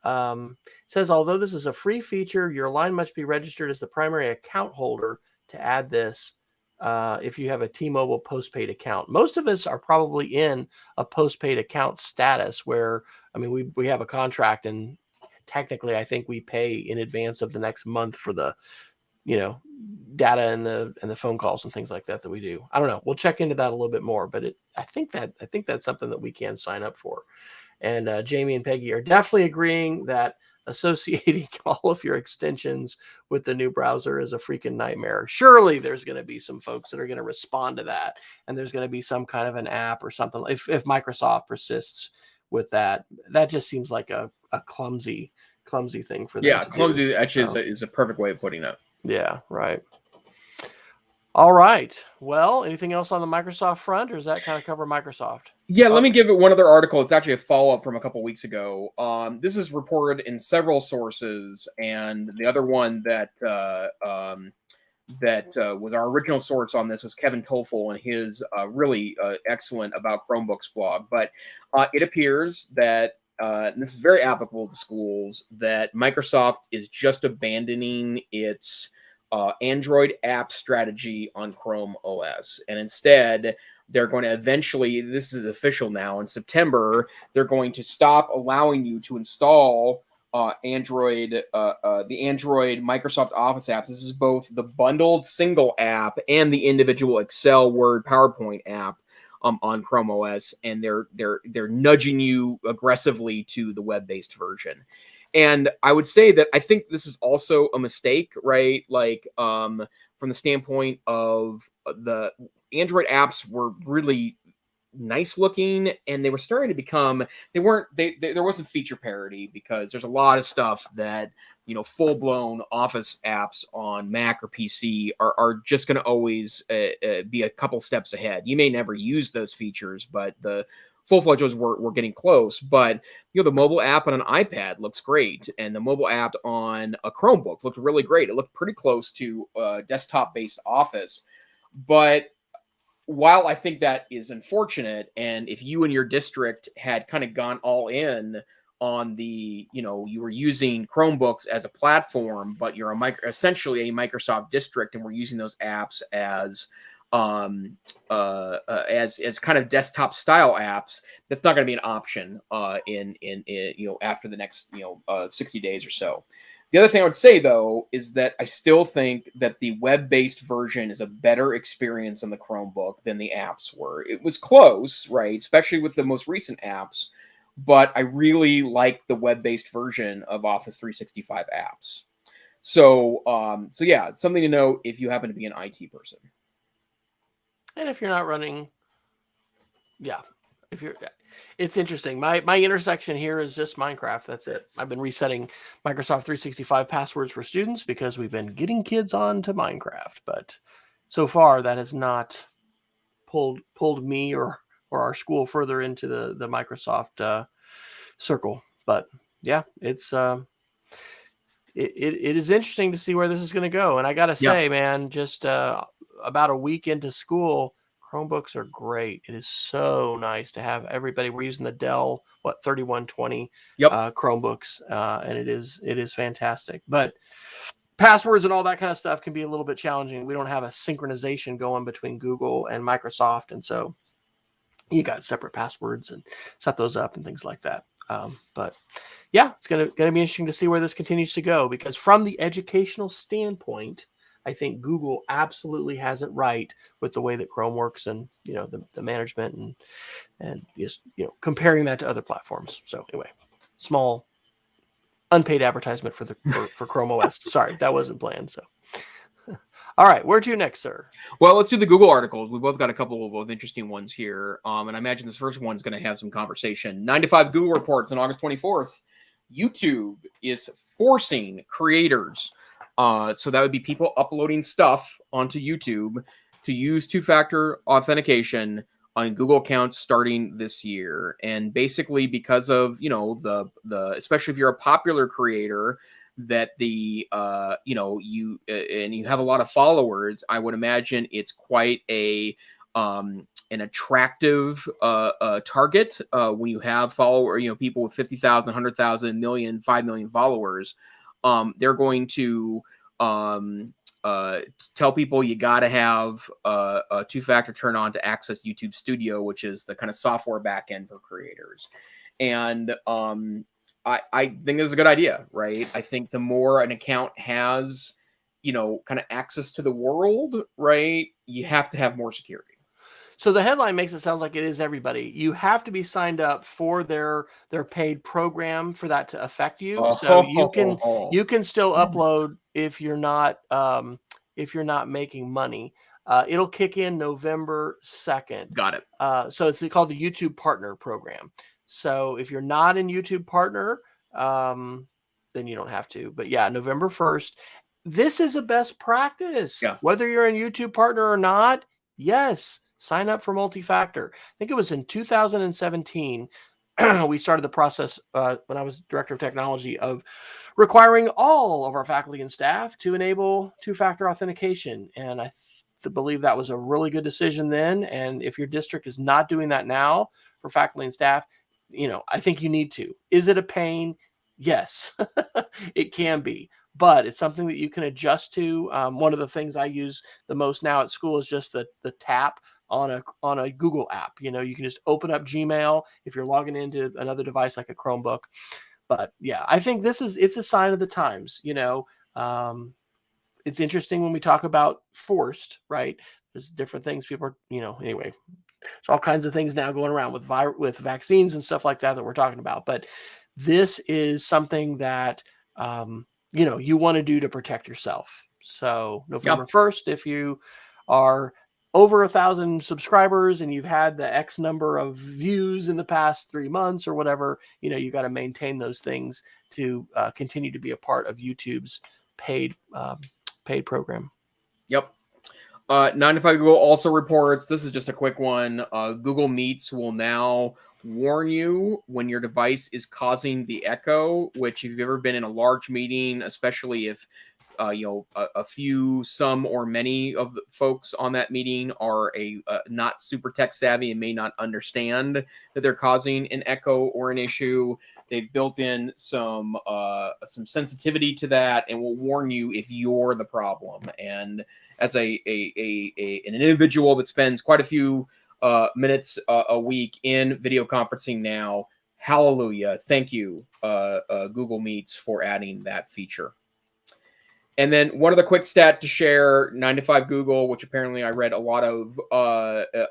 It says, although this is a free feature, your line must be registered as the primary account holder to add this if you have a T-Mobile postpaid account. Most of us are probably in a postpaid account status where, I mean, we have a contract, and technically I think we pay in advance of the next month for the data and the phone calls and things like that we do. I don't know. We'll check into that a little bit more, but I think that's something that we can sign up for. And Jamie and Peggy are definitely agreeing that associating all of your extensions with the new browser is a freaking nightmare. Surely there's going to be some folks that are going to respond to that, and there's going to be some kind of an app or something. If Microsoft persists with that, that just seems like a clumsy thing for them. Yeah, clumsy actually is a perfect way of putting it. Yeah, right. All right. Well, anything else on the Microsoft front, or does that kind of cover Microsoft? Yeah, let me give it one other article. It's actually a follow-up from a couple weeks ago. This is reported in several sources, and the other one that was our original source on this was Kevin Toffel and his really excellent About Chromebooks blog. But it appears that, and this is very applicable to schools, that Microsoft is just abandoning its Android app strategy on Chrome OS. And instead, they're going to eventually, this is official now, in September, they're going to stop allowing you to install the Android Microsoft Office apps. This is both the bundled single app and the individual Excel, Word, PowerPoint app on Chrome OS, and they're nudging you aggressively to the web-based version. And I would say that I think this is also a mistake, right? Like, from the standpoint of the Android apps were really nice looking, and they were starting to become, there wasn't feature parity, because there's a lot of stuff that, full blown Office apps on Mac or PC are just going to always be a couple steps ahead. You may never use those features, but the full-fledged ones were getting close. But the mobile app on an iPad looks great, and the mobile app on a Chromebook looked really great. It looked pretty close to desktop-based Office. But while I think that is unfortunate, and if you and your district had kind of gone all in on the, you were using Chromebooks as a platform, but you're essentially a Microsoft district, and we're using those apps as kind of desktop style apps, that's not going to be an option in after the next 60 days or so. The other thing I would say, though, is that I still think that the web-based version is a better experience on the Chromebook than the apps were. It was close, right, especially with the most recent apps, but I really like the web-based version of Office 365 apps. So yeah, it's something to know if you happen to be an IT person. And if you're not running, it's interesting. My intersection here is just Minecraft. That's it. I've been resetting Microsoft 365 passwords for students because we've been getting kids on to Minecraft. But so far, that has not pulled me or our school further into the Microsoft circle. But yeah, it's it is interesting to see where this is going to go. And I got to say, man, just about a week into school, Chromebooks are great. It is so nice to have everybody. We're using the Dell 3120 Chromebooks, and it is fantastic. But passwords and all that kind of stuff can be a little bit challenging. We don't have a synchronization going between Google and Microsoft, and so you got separate passwords and set those up and things like that. But yeah, it's gonna be interesting to see where this continues to go, because from the educational standpoint, I think Google absolutely has it right with the way that Chrome works, and the management and just comparing that to other platforms. So anyway, small unpaid advertisement for Chrome OS. Sorry, that wasn't planned. So all right, where to next, sir? Well, let's do the Google articles. We both got a couple of interesting ones here, and I imagine this first one's going to have some conversation. 9 to 5 Google reports on August 24th. YouTube is forcing creators. So that would be people uploading stuff onto YouTube to use two-factor authentication on Google accounts starting this year. And basically, because of the especially if you're a popular creator, that you have a lot of followers, I would imagine it's quite an attractive target when you have people with 50,000, 100,000, million, 5 million followers. They're going to tell people you got to have a two-factor turn on to access YouTube Studio, which is the kind of software backend for creators. And I think it's a good idea, right? I think the more an account has, kind of access to the world, right, you have to have more security. So the headline makes it sound like it is everybody. You have to be signed up for their paid program for that to affect you. So you can still upload if you're not making money. It'll kick in November 2nd. Got it. So it's called the YouTube Partner Program. So if you're not in YouTube Partner, then you don't have to. But yeah, November 1st. This is a best practice. Yeah. Whether you're in YouTube Partner or not, yes. Sign up for multi-factor. I think it was in 2017 we started the process when I was director of technology of requiring all of our faculty and staff to enable two-factor authentication. And I believe that was a really good decision then. And if your district is not doing that now for faculty and staff, I think you need to. Is it a pain? Yes, it can be. But it's something that you can adjust to. One of the things I use the most now at school is just the tap on a Google app. You can just open up Gmail if you're logging into another device like a Chromebook. But yeah, I think it's a sign of the times. It's interesting when we talk about forced, right? There's different things people are, anyway. There's all kinds of things now going around with vaccines and stuff like that we're talking about. But this is something that you want to do to protect yourself. So November 1st, if you are over 1,000 subscribers and you've had the X number of views in the past 3 months or whatever, you got to maintain those things to continue to be a part of YouTube's paid program. Yep. 9to5 Google also reports, this is just a quick one, Google Meets will now warn you when your device is causing the echo, which if you've ever been in a large meeting, especially if a few, some or many of the folks on that meeting are not super tech savvy and may not understand that they're causing an echo or an issue. They've built in some sensitivity to that and will warn you if you're the problem. And as an individual that spends quite a few minutes a week in video conferencing now, hallelujah, thank you, Google Meets, for adding that feature. And then one other quick stat to share, 9to5 Google, which apparently I read a lot of,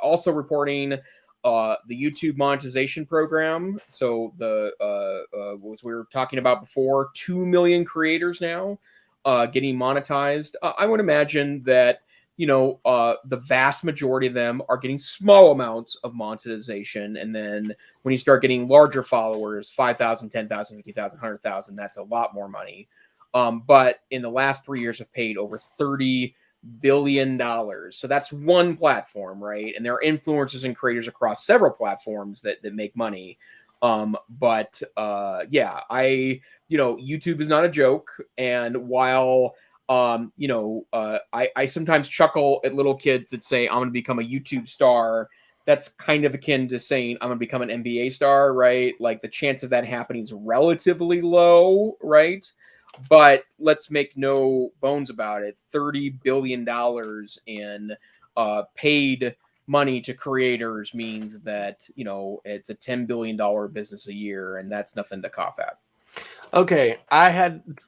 also reporting the YouTube monetization program. So as we were talking about before, 2 million creators now getting monetized. I would imagine that, the vast majority of them are getting small amounts of monetization. And then when you start getting larger followers, 5,000, 10,000, 50,000, 100,000, that's a lot more money. But in the last 3 years have paid over $30 billion. So that's one platform, right? And there are influencers and creators across several platforms that make money. But YouTube is not a joke. And while, I sometimes chuckle at little kids that say, I'm going to become a YouTube star. That's kind of akin to saying I'm going to become an NBA star, right? Like the chance of that happening is relatively low, right? But let's make no bones about it. $30 billion in paid money to creators means that, it's a $10 billion business a year, and that's nothing to cough at. Okay,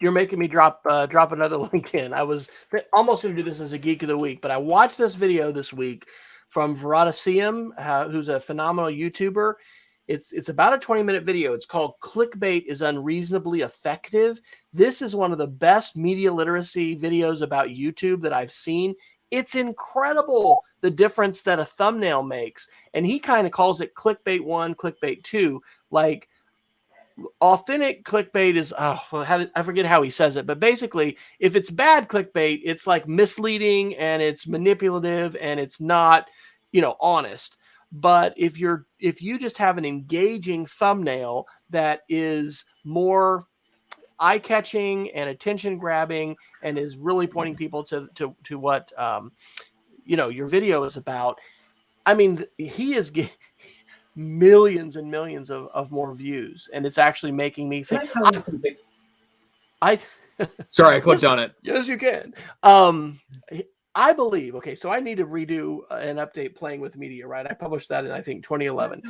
you're making me drop another link in. I was almost going to do this as a Geek of the Week, but I watched this video this week from Veroniciem, who's a phenomenal YouTuber. It's about a 20-minute video. It's called Clickbait is Unreasonably Effective. This is one of the best media literacy videos about YouTube that I've seen. It's incredible the difference that a thumbnail makes. And he kind of calls it Clickbait 1, Clickbait 2. Like authentic clickbait is, I forget how he says it, but basically if it's bad clickbait, it's like misleading and it's manipulative and it's not, honest. But if you just have an engaging thumbnail that is more eye-catching and attention-grabbing and is really pointing people to what your video is about, I mean, he is millions and millions of more views, and it's actually making me think. Sorry, I clicked on it. Yes, you can. I believe, okay, so I need to redo an update Playing with Media, right? I published that in, I think, 2011.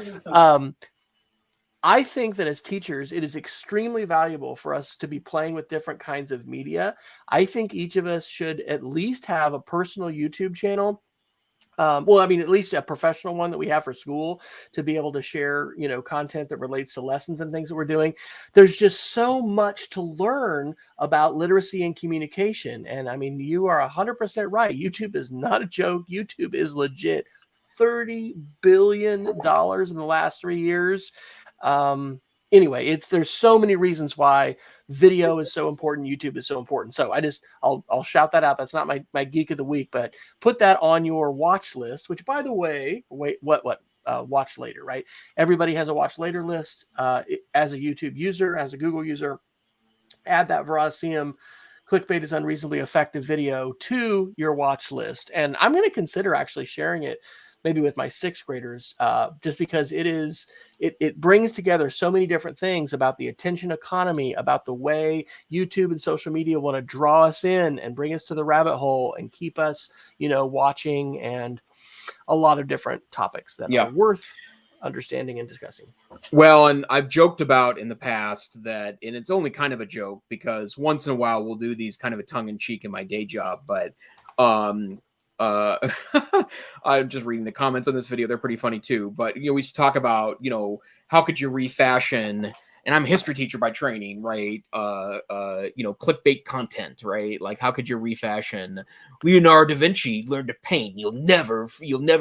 I think that as teachers, it is extremely valuable for us to be playing with different kinds of media. I think each of us should at least have a personal YouTube channel. At least a professional one that we have for school to be able to share, content that relates to lessons and things that we're doing. There's just so much to learn about literacy and communication. And I mean, you are 100% right. YouTube is not a joke. YouTube is legit. $30 billion in the last 3 years. Anyway, there's so many reasons why video is so important, YouTube is so important. So I'll shout that out. That's not my Geek of the Week, but put that on your watch list, which, by the way, watch later, right? Everybody has a watch later list. As a YouTube user, as a Google user, add that Veroniciem Clickbait is Unreasonably Effective video to your watch list. And I'm going to consider actually sharing it maybe with my 6th graders, just because it brings together so many different things about the attention economy, about the way YouTube and social media want to draw us in and bring us to the rabbit hole and keep us, watching, and a lot of different topics that are worth understanding and discussing. Well, and I've joked about in the past that, and it's only kind of a joke because once in a while we'll do these kind of a tongue in cheek in my day job, but I'm just reading the comments on this video. They're pretty funny too. But, we should talk about, how could you refashion and I'm a history teacher by training, right? Clickbait content, right? Like, how could you refashion Leonardo da Vinci learned to paint? You'll never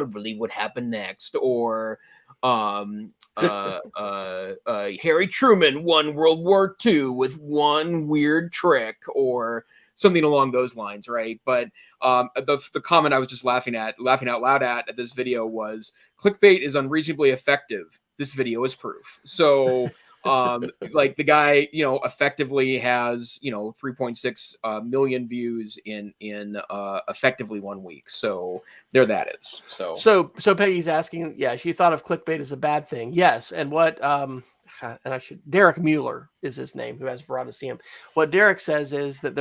believe what happened next. Or Harry Truman won World War II with one weird trick, or something along those lines, right? But the comment I was just laughing out loud at this video was, clickbait is unreasonably effective. This video is proof. So like, the guy, effectively has 3.6 million views in effectively 1 week. So there that is. So Peggy's asking, yeah, she thought of clickbait as a bad thing. Yes, and what Derek Mueller is his name, who has Veroniceum. What Derek says is that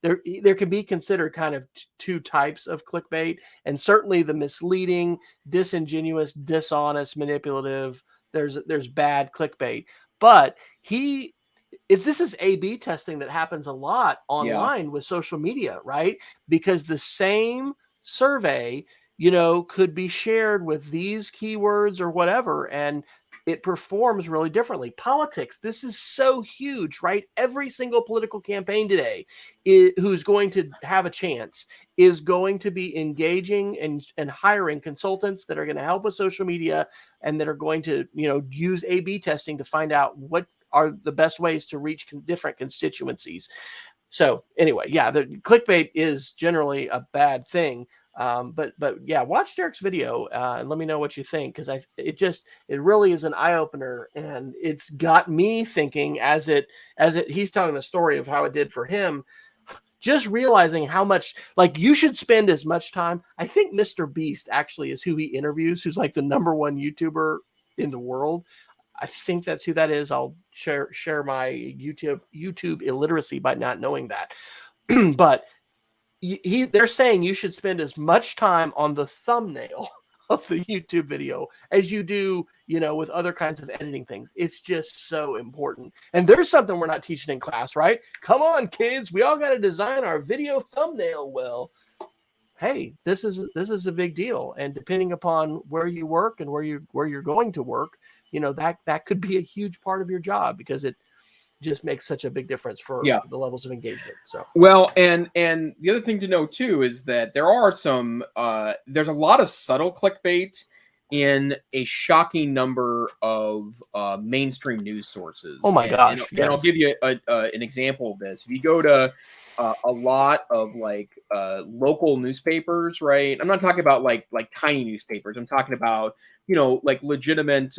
there can be considered kind of two types of clickbait, and certainly the misleading, disingenuous, dishonest, manipulative. There's bad clickbait, but if this is A/B testing that happens a lot online with social media, right? Because the same survey, could be shared with these keywords or whatever, and it performs really differently. Politics, this is so huge, right? Every single political campaign today who's going to have a chance is going to be engaging and hiring consultants that are going to help with social media, and that are going to, use A/B testing to find out what are the best ways to reach different constituencies. So anyway, yeah, the clickbait is generally a bad thing. But yeah, watch Derek's video and let me know what you think, because it really is an eye opener, and it's got me thinking as he's telling the story of how it did for him, just realizing how much, like, you should spend as much time. I think Mr. Beast actually is who he interviews, who's like the number one YouTuber in the world. I think that's who that is. I'll share my YouTube illiteracy by not knowing that, but they're saying you should spend as much time on the thumbnail of the YouTube video as you do, with other kinds of editing things. It's just so important. And there's something we're not teaching in class, right? Come on, kids. We all got to design our video thumbnail well. Hey, this is a big deal. And depending upon where you work and where you're going to work, that could be a huge part of your job, because it just makes such a big difference for the levels of engagement. So, well, and the other thing to know too is that there are some there's a lot of subtle clickbait in a shocking number of mainstream news sources. Oh my gosh! And I'll give you an example of this. If you go to a lot of local newspapers, right? I'm not talking about like tiny newspapers. I'm talking about like legitimate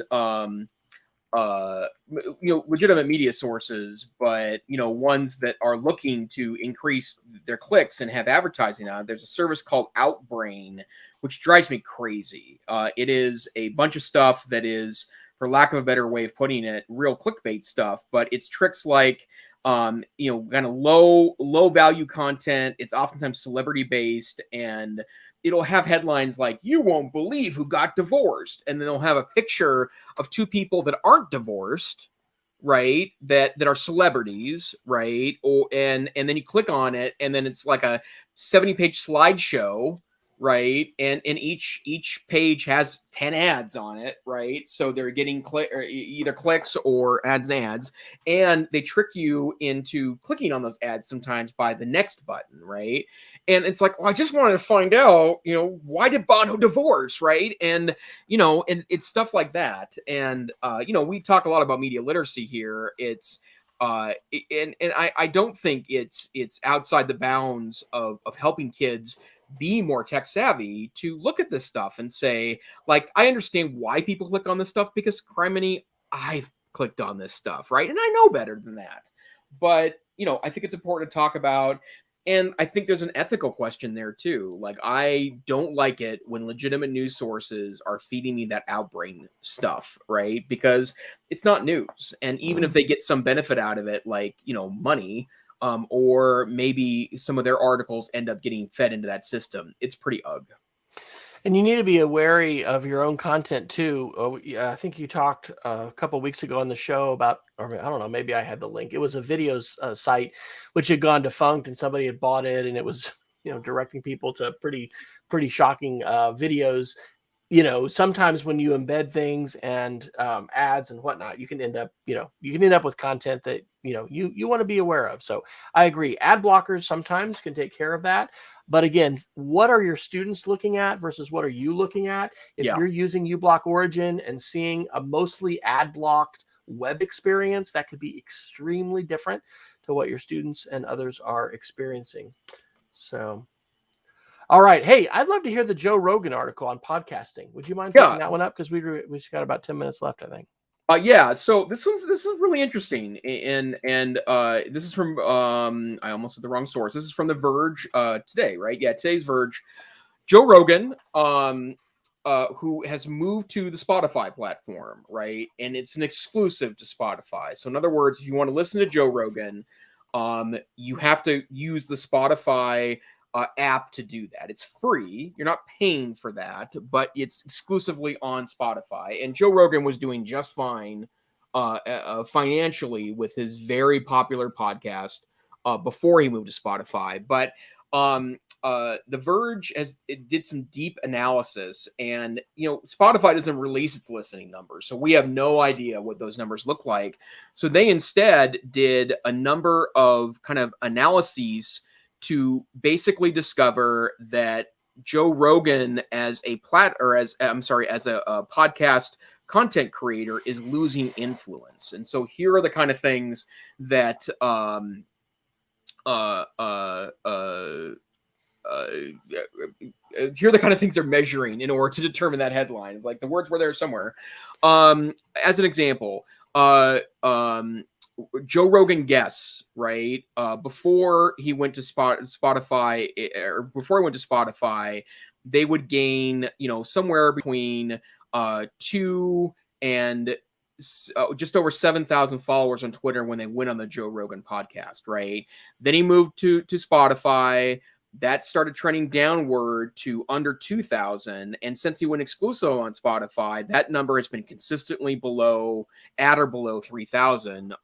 legitimate media sources, but ones that are looking to increase their clicks and have advertising on it. There's a service called Outbrain, which drives me crazy. It is a bunch of stuff that is, for lack of a better way of putting it, real clickbait stuff, but it's tricks like kind of low value content. It's oftentimes celebrity based, and it'll have headlines like, "You won't believe who got divorced," and then they'll have a picture of two people that aren't divorced, right? That are celebrities, right? And then you click on it, and then it's like a 70-page slideshow, right? And each page has 10 ads on it, right? So they're getting either clicks or ads, and they trick you into clicking on those ads sometimes by the next button, right? And it's like, well, I just wanted to find out, why did Bono divorce, right? And and it's stuff like that. And we talk a lot about media literacy here. It's and I don't think it's outside the bounds of helping kids be more tech savvy to look at this stuff and say, like, I understand why people click on this stuff, because criminy, I've clicked on this stuff, right? And I know better than that. But, I think it's important to talk about. And I think there's an ethical question there too. Like, I don't like it when legitimate news sources are feeding me that Outbrain stuff, right? Because it's not news. And even if they get some benefit out of it, like, money, or maybe some of their articles end up getting fed into that system, it's pretty ugh. And you need to be wary of your own content too. I think you talked a couple of weeks ago on the show about, or I don't know, maybe I had the link. It was a videos site which had gone defunct, and somebody had bought it, and it was directing people to pretty shocking videos. sometimes when you embed things and ads and whatnot, you can end up with content that you want to be aware of. So I agree. Ad blockers sometimes can take care of that. But again, what are your students looking at versus what are you looking at? If Yeah. you're using uBlock Origin and seeing a mostly ad blocked web experience, that could be extremely different to what your students and others are experiencing. So, all right. Hey, I'd love to hear the Joe Rogan article on podcasting. Would you mind picking that one up? Because we just got about 10 minutes left, I think. Yeah, so this is really interesting, and this is from I almost said the wrong source. This is from The Verge today, right? Yeah, today's Verge. Joe Rogan, who has moved to the Spotify platform, right? And it's an exclusive to Spotify. So in other words, if you want to listen to Joe Rogan, you have to use the Spotify app to do that. It's free. You're not paying for that, but it's exclusively on Spotify. And Joe Rogan was doing just fine financially with his very popular podcast before he moved to Spotify. But The Verge did some deep analysis, and Spotify doesn't release its listening numbers, so we have no idea what those numbers look like. So they instead did a number of kind of analyses to basically discover that Joe Rogan as a podcast content creator is losing influence. And so here are the kind of things that here are the kind of things they're measuring in order to determine that headline. Like, the words were there somewhere. As an example, Joe Rogan guests, right? Before he went to Spotify, or before he went to Spotify, they would gain, somewhere between 2 and just over 7,000 followers on Twitter when they went on the Joe Rogan podcast, right? Then he moved to Spotify. That started trending downward to under 2,000. And since he went exclusive on Spotify, that number has been consistently at or below 3,000,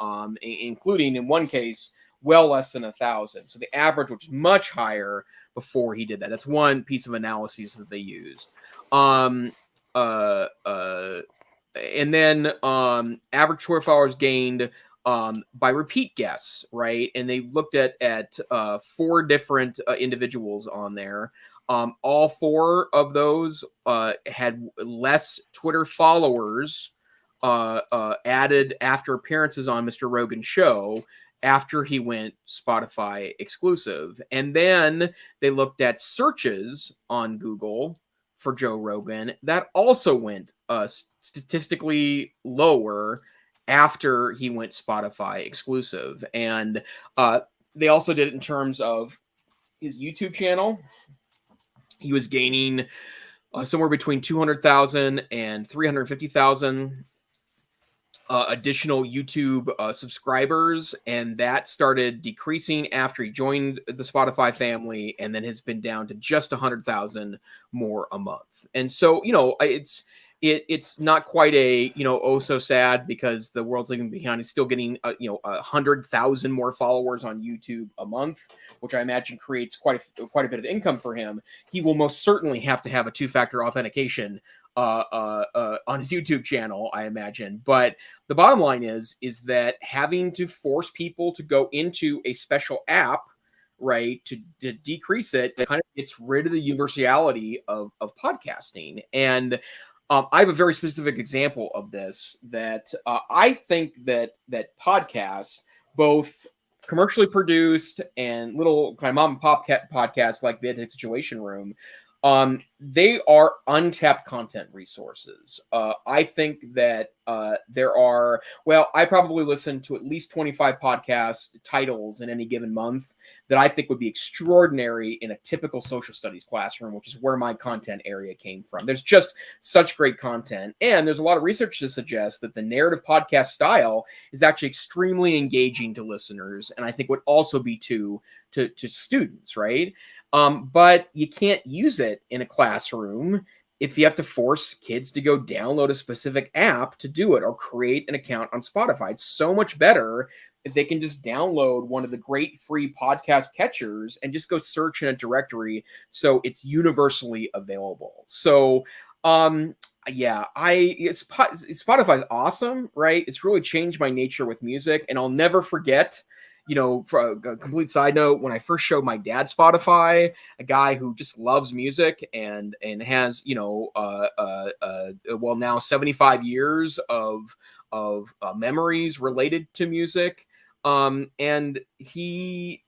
including in one case, well less than 1,000. So the average was much higher before he did that. That's one piece of analysis that they used. And then average Twitter followers gained by repeat guests, right? And they looked at 4 different individuals on there. All 4 of those had less Twitter followers added after appearances on Mr. Rogan's show after he went Spotify exclusive. And then they looked at searches on Google for Joe Rogan. That also went statistically lower after he went Spotify exclusive. And they also did it in terms of his YouTube channel. He was gaining somewhere between 200,000 and 350,000 additional YouTube subscribers, and that started decreasing after he joined the Spotify family, and then has been down to just 100,000 more a month. And so, it's not quite a oh so sad, because the world's leaving behind. He's still getting 100,000 more followers on YouTube a month, which I imagine creates quite a bit of income for him. He will most certainly have to have a 2-factor authentication on his YouTube channel, I imagine. But the bottom line is that having to force people to go into a special app, right, to decrease it, kind of gets rid of the universality of podcasting. And I have a very specific example of this, that I think that podcasts, both commercially produced and little kind of mom and pop podcasts like the EdTech Situation Room, they are untapped content resources. I think that there are, I probably listen to at least 25 podcast titles in any given month that I think would be extraordinary in a typical social studies classroom, which is where my content area came from. There's just such great content. And there's a lot of research to suggest that the narrative podcast style is actually extremely engaging to listeners, and I think would also be to students, right? But you can't use it in a classroom if you have to force kids to go download a specific app to do it, or create an account on Spotify. It's so much better if they can just download one of the great free podcast catchers and just go search in a directory so it's universally available. So Um, yeah, Spotify's awesome, right? It's really changed my nature with music, and I'll never forget. For a complete side note, when I first showed my dad Spotify, a guy who just loves music and has well, now 75 years of memories related to music. And he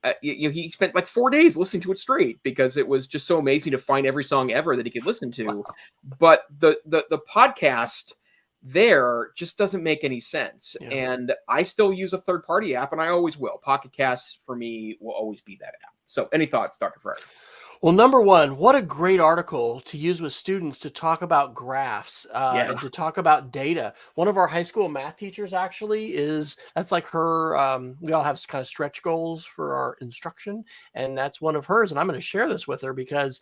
spent like 4 days listening to it straight because it was just so amazing to find every song ever that he could listen to. Wow. But the podcast there just doesn't make any sense. Yeah. And I still use a third party app, and I always will. Pocket Casts for me will always be that app. So any thoughts, Dr. Fryer? Well, number one, what a great article to use with students to talk about graphs Yeah. and to talk about data. One of our high school math teachers that's like her. We all have kind of stretch goals for our instruction, and that's one of hers. And I'm going to share this with her because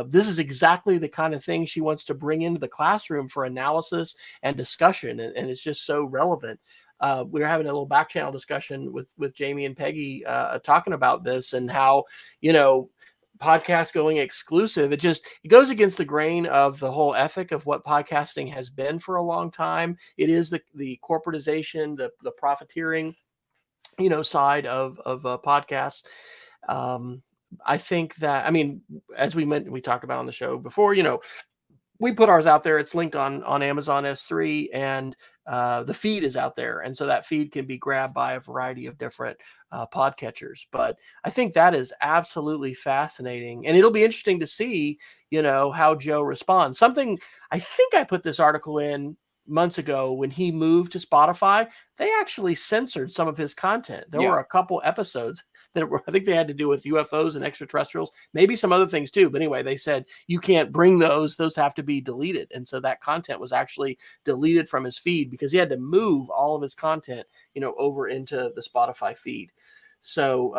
this is exactly the kind of thing she wants to bring into the classroom for analysis and discussion. And it's just so relevant. We were having a little back channel discussion with Jamie and Peggy talking about this and how, podcast going exclusive, it goes against the grain of the whole ethic of what podcasting has been for a long time. It is the corporatization, the profiteering, side of podcasts. I think that, as we talked about on the show before, we put ours out there. It's linked on Amazon S3, and the feed is out there. And so that feed can be grabbed by a variety of different podcatchers. But I think that is absolutely fascinating. And it'll be interesting to see, how Joe responds. Something, I think I put this article in months ago when he moved to Spotify, they actually censored some of his content. There were a couple episodes that I think they had to do with UFOs and extraterrestrials, maybe some other things too. But anyway, they said you can't bring those have to be deleted. And so that content was actually deleted from his feed because he had to move all of his content, over into the Spotify feed. So,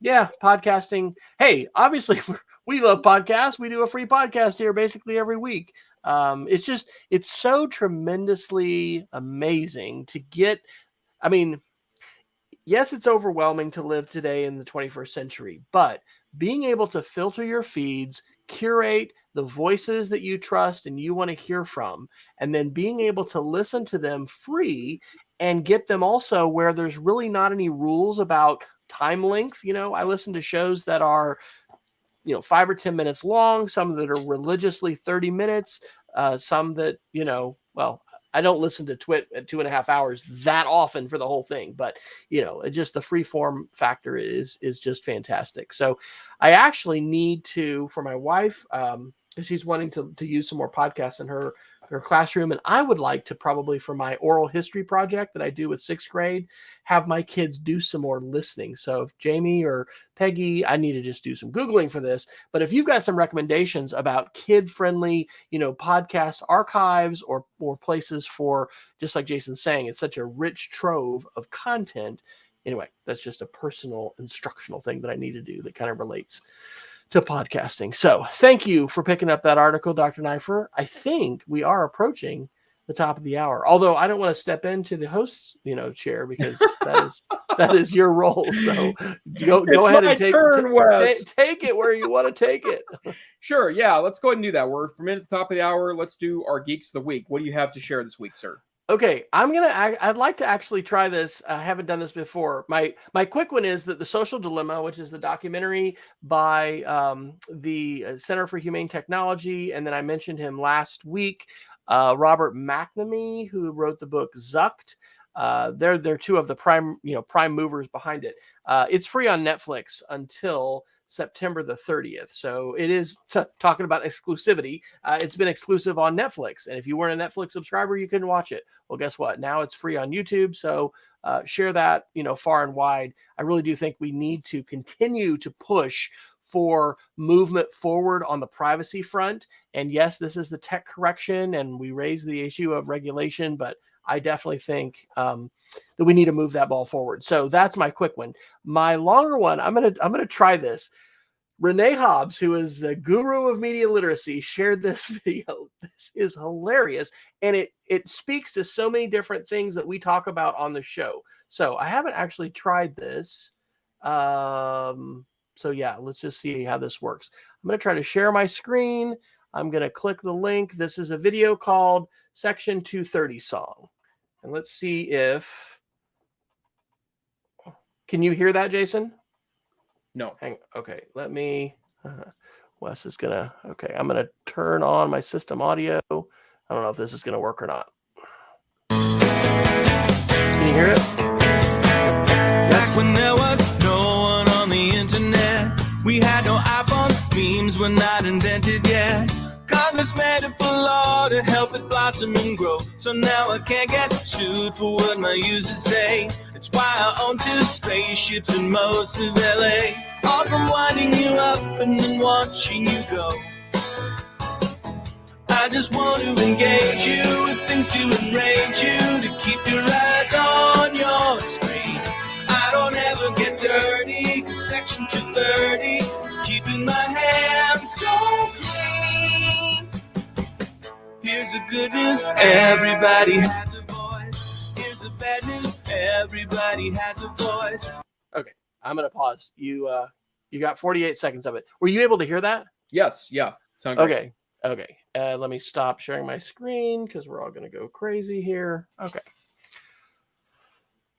podcasting. Hey, obviously we love podcasts. We do a free podcast here basically every week. It's so tremendously amazing to get. Yes, it's overwhelming to live today in the 21st century, but being able to filter your feeds, curate the voices that you trust and you want to hear from, and then being able to listen to them free and get them also where there's really not any rules about time length. I listen to shows that are 5 or 10 minutes long, some that are religiously 30 minutes, some that, I don't listen to Twit at 2.5 hours that often for the whole thing, but just the free form factor is just fantastic. So I actually need to, for my wife, she's wanting to use some more podcasts in her classroom. And I would like to probably, for my oral history project that I do with 6th grade, have my kids do some more listening. So if Jamie or Peggy, I need to just do some Googling for this. But if you've got some recommendations about kid-friendly, podcast archives or places for, just like Jason's saying, it's such a rich trove of content. Anyway, that's just a personal instructional thing that I need to do that kind of relates to podcasting. So thank you for picking up that article, Dr. Neiffer. I think we are approaching the top of the hour, although I don't want to step into the host's chair because that is your role. So go ahead and take it where you want to take it. Sure. Yeah. Let's go ahead and do that. We're from at the top of the hour. Let's do our Geeks of the Week. What do you have to share this week, sir? Okay, I'd like to actually try this. I haven't done this before. My quick one is that The Social Dilemma, which is the documentary by the Center for Humane Technology, and then I mentioned him last week, Robert McNamee, who wrote the book Zucked. They're two of the prime movers behind it. It's free on Netflix until September the 30th. So it is talking about exclusivity. It's been exclusive on Netflix. And if you weren't a Netflix subscriber, you couldn't watch it. Well, guess what? Now it's free on YouTube. So share that, far and wide. I really do think we need to continue to push for movement forward on the privacy front. And yes, this is the tech correction and we raise the issue of regulation, but I definitely think that we need to move that ball forward. So that's my quick one. My longer one, I'm gonna try this. Renee Hobbs, who is the guru of media literacy, shared this video. This is hilarious, and it speaks to so many different things that we talk about on the show. So I haven't actually tried this. So yeah, let's just see how this works. I'm gonna try to share my screen. I'm going to click the link. This is a video called Section 230 Song. And let's see if... Can you hear that, Jason? No. Okay, let me... Wes is going to... Okay, I'm going to turn on my system audio. I don't know if this is going to work or not. Can you hear it? Back when there was no one on the internet, we had no iPhone, memes were not invented yet. Congress made up a law to help it blossom and grow. So now I can't get sued for what my users say. That's why I own 2 spaceships in most of LA. All from winding you up and then watching you go. I just want to engage you with things to enrage you, to keep your eyes on your screen. I don't ever get dirty, cause Section 230 is keeping my hands so clean. Here's the good news, everybody has a voice. Here's the bad news, everybody has a voice. Okay, I'm going to pause. You got 48 seconds of it. Were you able to hear that? Yes. Yeah. Sound great. Okay. Let me stop sharing my screen because we're all going to go crazy here. Okay.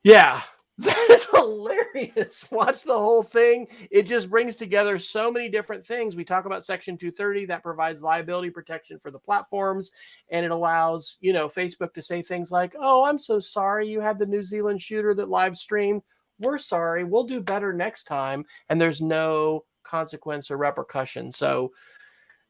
Yeah, that is hilarious. Watch the whole thing. It just brings together so many different things. We talk about Section 230 that provides liability protection for the platforms, and it allows, Facebook to say things like, "Oh, I'm so sorry you had the New Zealand shooter that live streamed. We're sorry. We'll do better next time." And there's no consequence or repercussion. So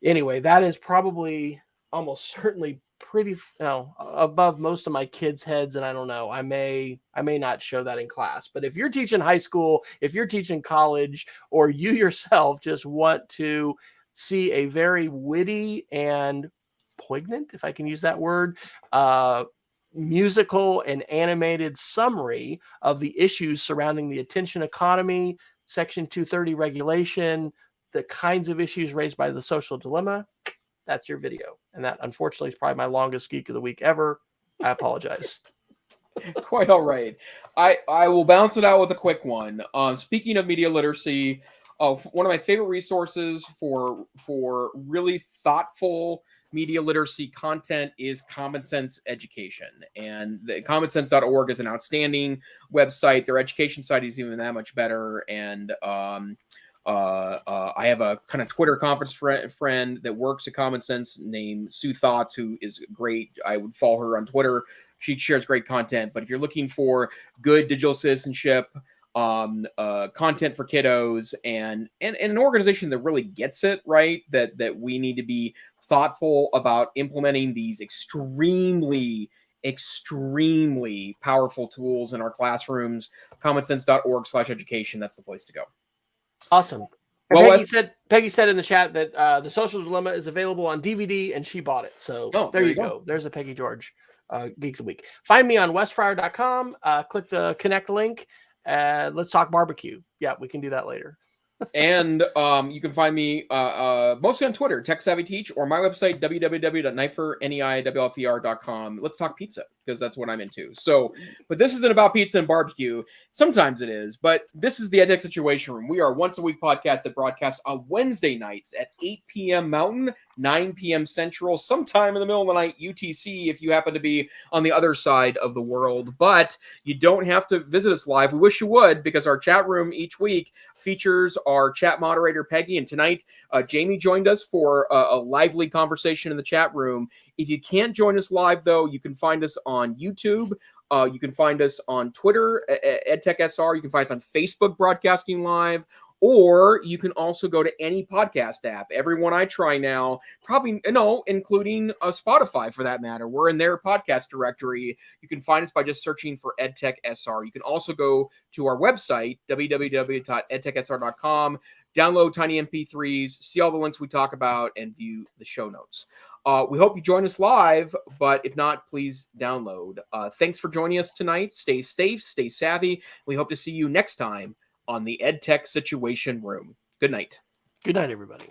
anyway, that is probably almost certainly pretty above most of my kids' heads, and I don't know. I may not show that in class, but if you're teaching high school, if you're teaching college, or you yourself just want to see a very witty and poignant, if I can use that word, musical and animated summary of the issues surrounding the attention economy, Section 230 regulation, the kinds of issues raised by the social dilemma, that's your video. And that, unfortunately, is probably my longest Geek of the Week ever. I apologize. Quite all right. I will bounce it out with a quick one. Speaking of media literacy, one of my favorite resources for really thoughtful media literacy content is Common Sense Education. And the commonsense.org is an outstanding website. Their education site is even that much better. And I have a kind of Twitter conference friend that works at Common Sense named Sue Thoughts, who is great. I would follow her on Twitter. She shares great content. But if you're looking for good digital citizenship, content for kiddos, and an organization that really gets it, right, that we need to be thoughtful about implementing these extremely powerful tools in our classrooms, commonsense.org/education, that's the place to go. Awesome. Well, Peggy said in the chat that The Social Dilemma is available on DVD, and she bought it. So there you go. There's a Peggy George Geek of the Week. Find me on wesfryer.com. Click the connect link. Let's talk barbecue. Yeah, we can do that later. And you can find me mostly on Twitter, Tech Savvy Teach, or my website, www.neiffer.com. Let's talk pizza, because that's what I'm into. So, but this isn't about pizza and barbecue. Sometimes it is, but this is the EdTech Situation Room. We are a once-a-week podcast that broadcasts on Wednesday nights at 8 p.m. Mountain, 9 p.m. Central, sometime in the middle of the night, UTC, if you happen to be on the other side of the world. But you don't have to visit us live. We wish you would, because our chat room each week features our chat moderator, Peggy. And tonight, Jamie joined us for a lively conversation in the chat room. If you can't join us live, though, you can find us on YouTube. You can find us on Twitter, EdTech SR. You can find us on Facebook broadcasting live. Or you can also go to any podcast app. Every one I try now, including Spotify for that matter. We're in their podcast directory. You can find us by just searching for EdTech SR. You can also go to our website, www.edtechsr.com, download tiny MP3s, see all the links we talk about, and view the show notes. We hope you join us live, but if not, please download. Thanks for joining us tonight. Stay safe, stay savvy. We hope to see you next time on the EdTech Situation Room. Good night. Good night, everybody.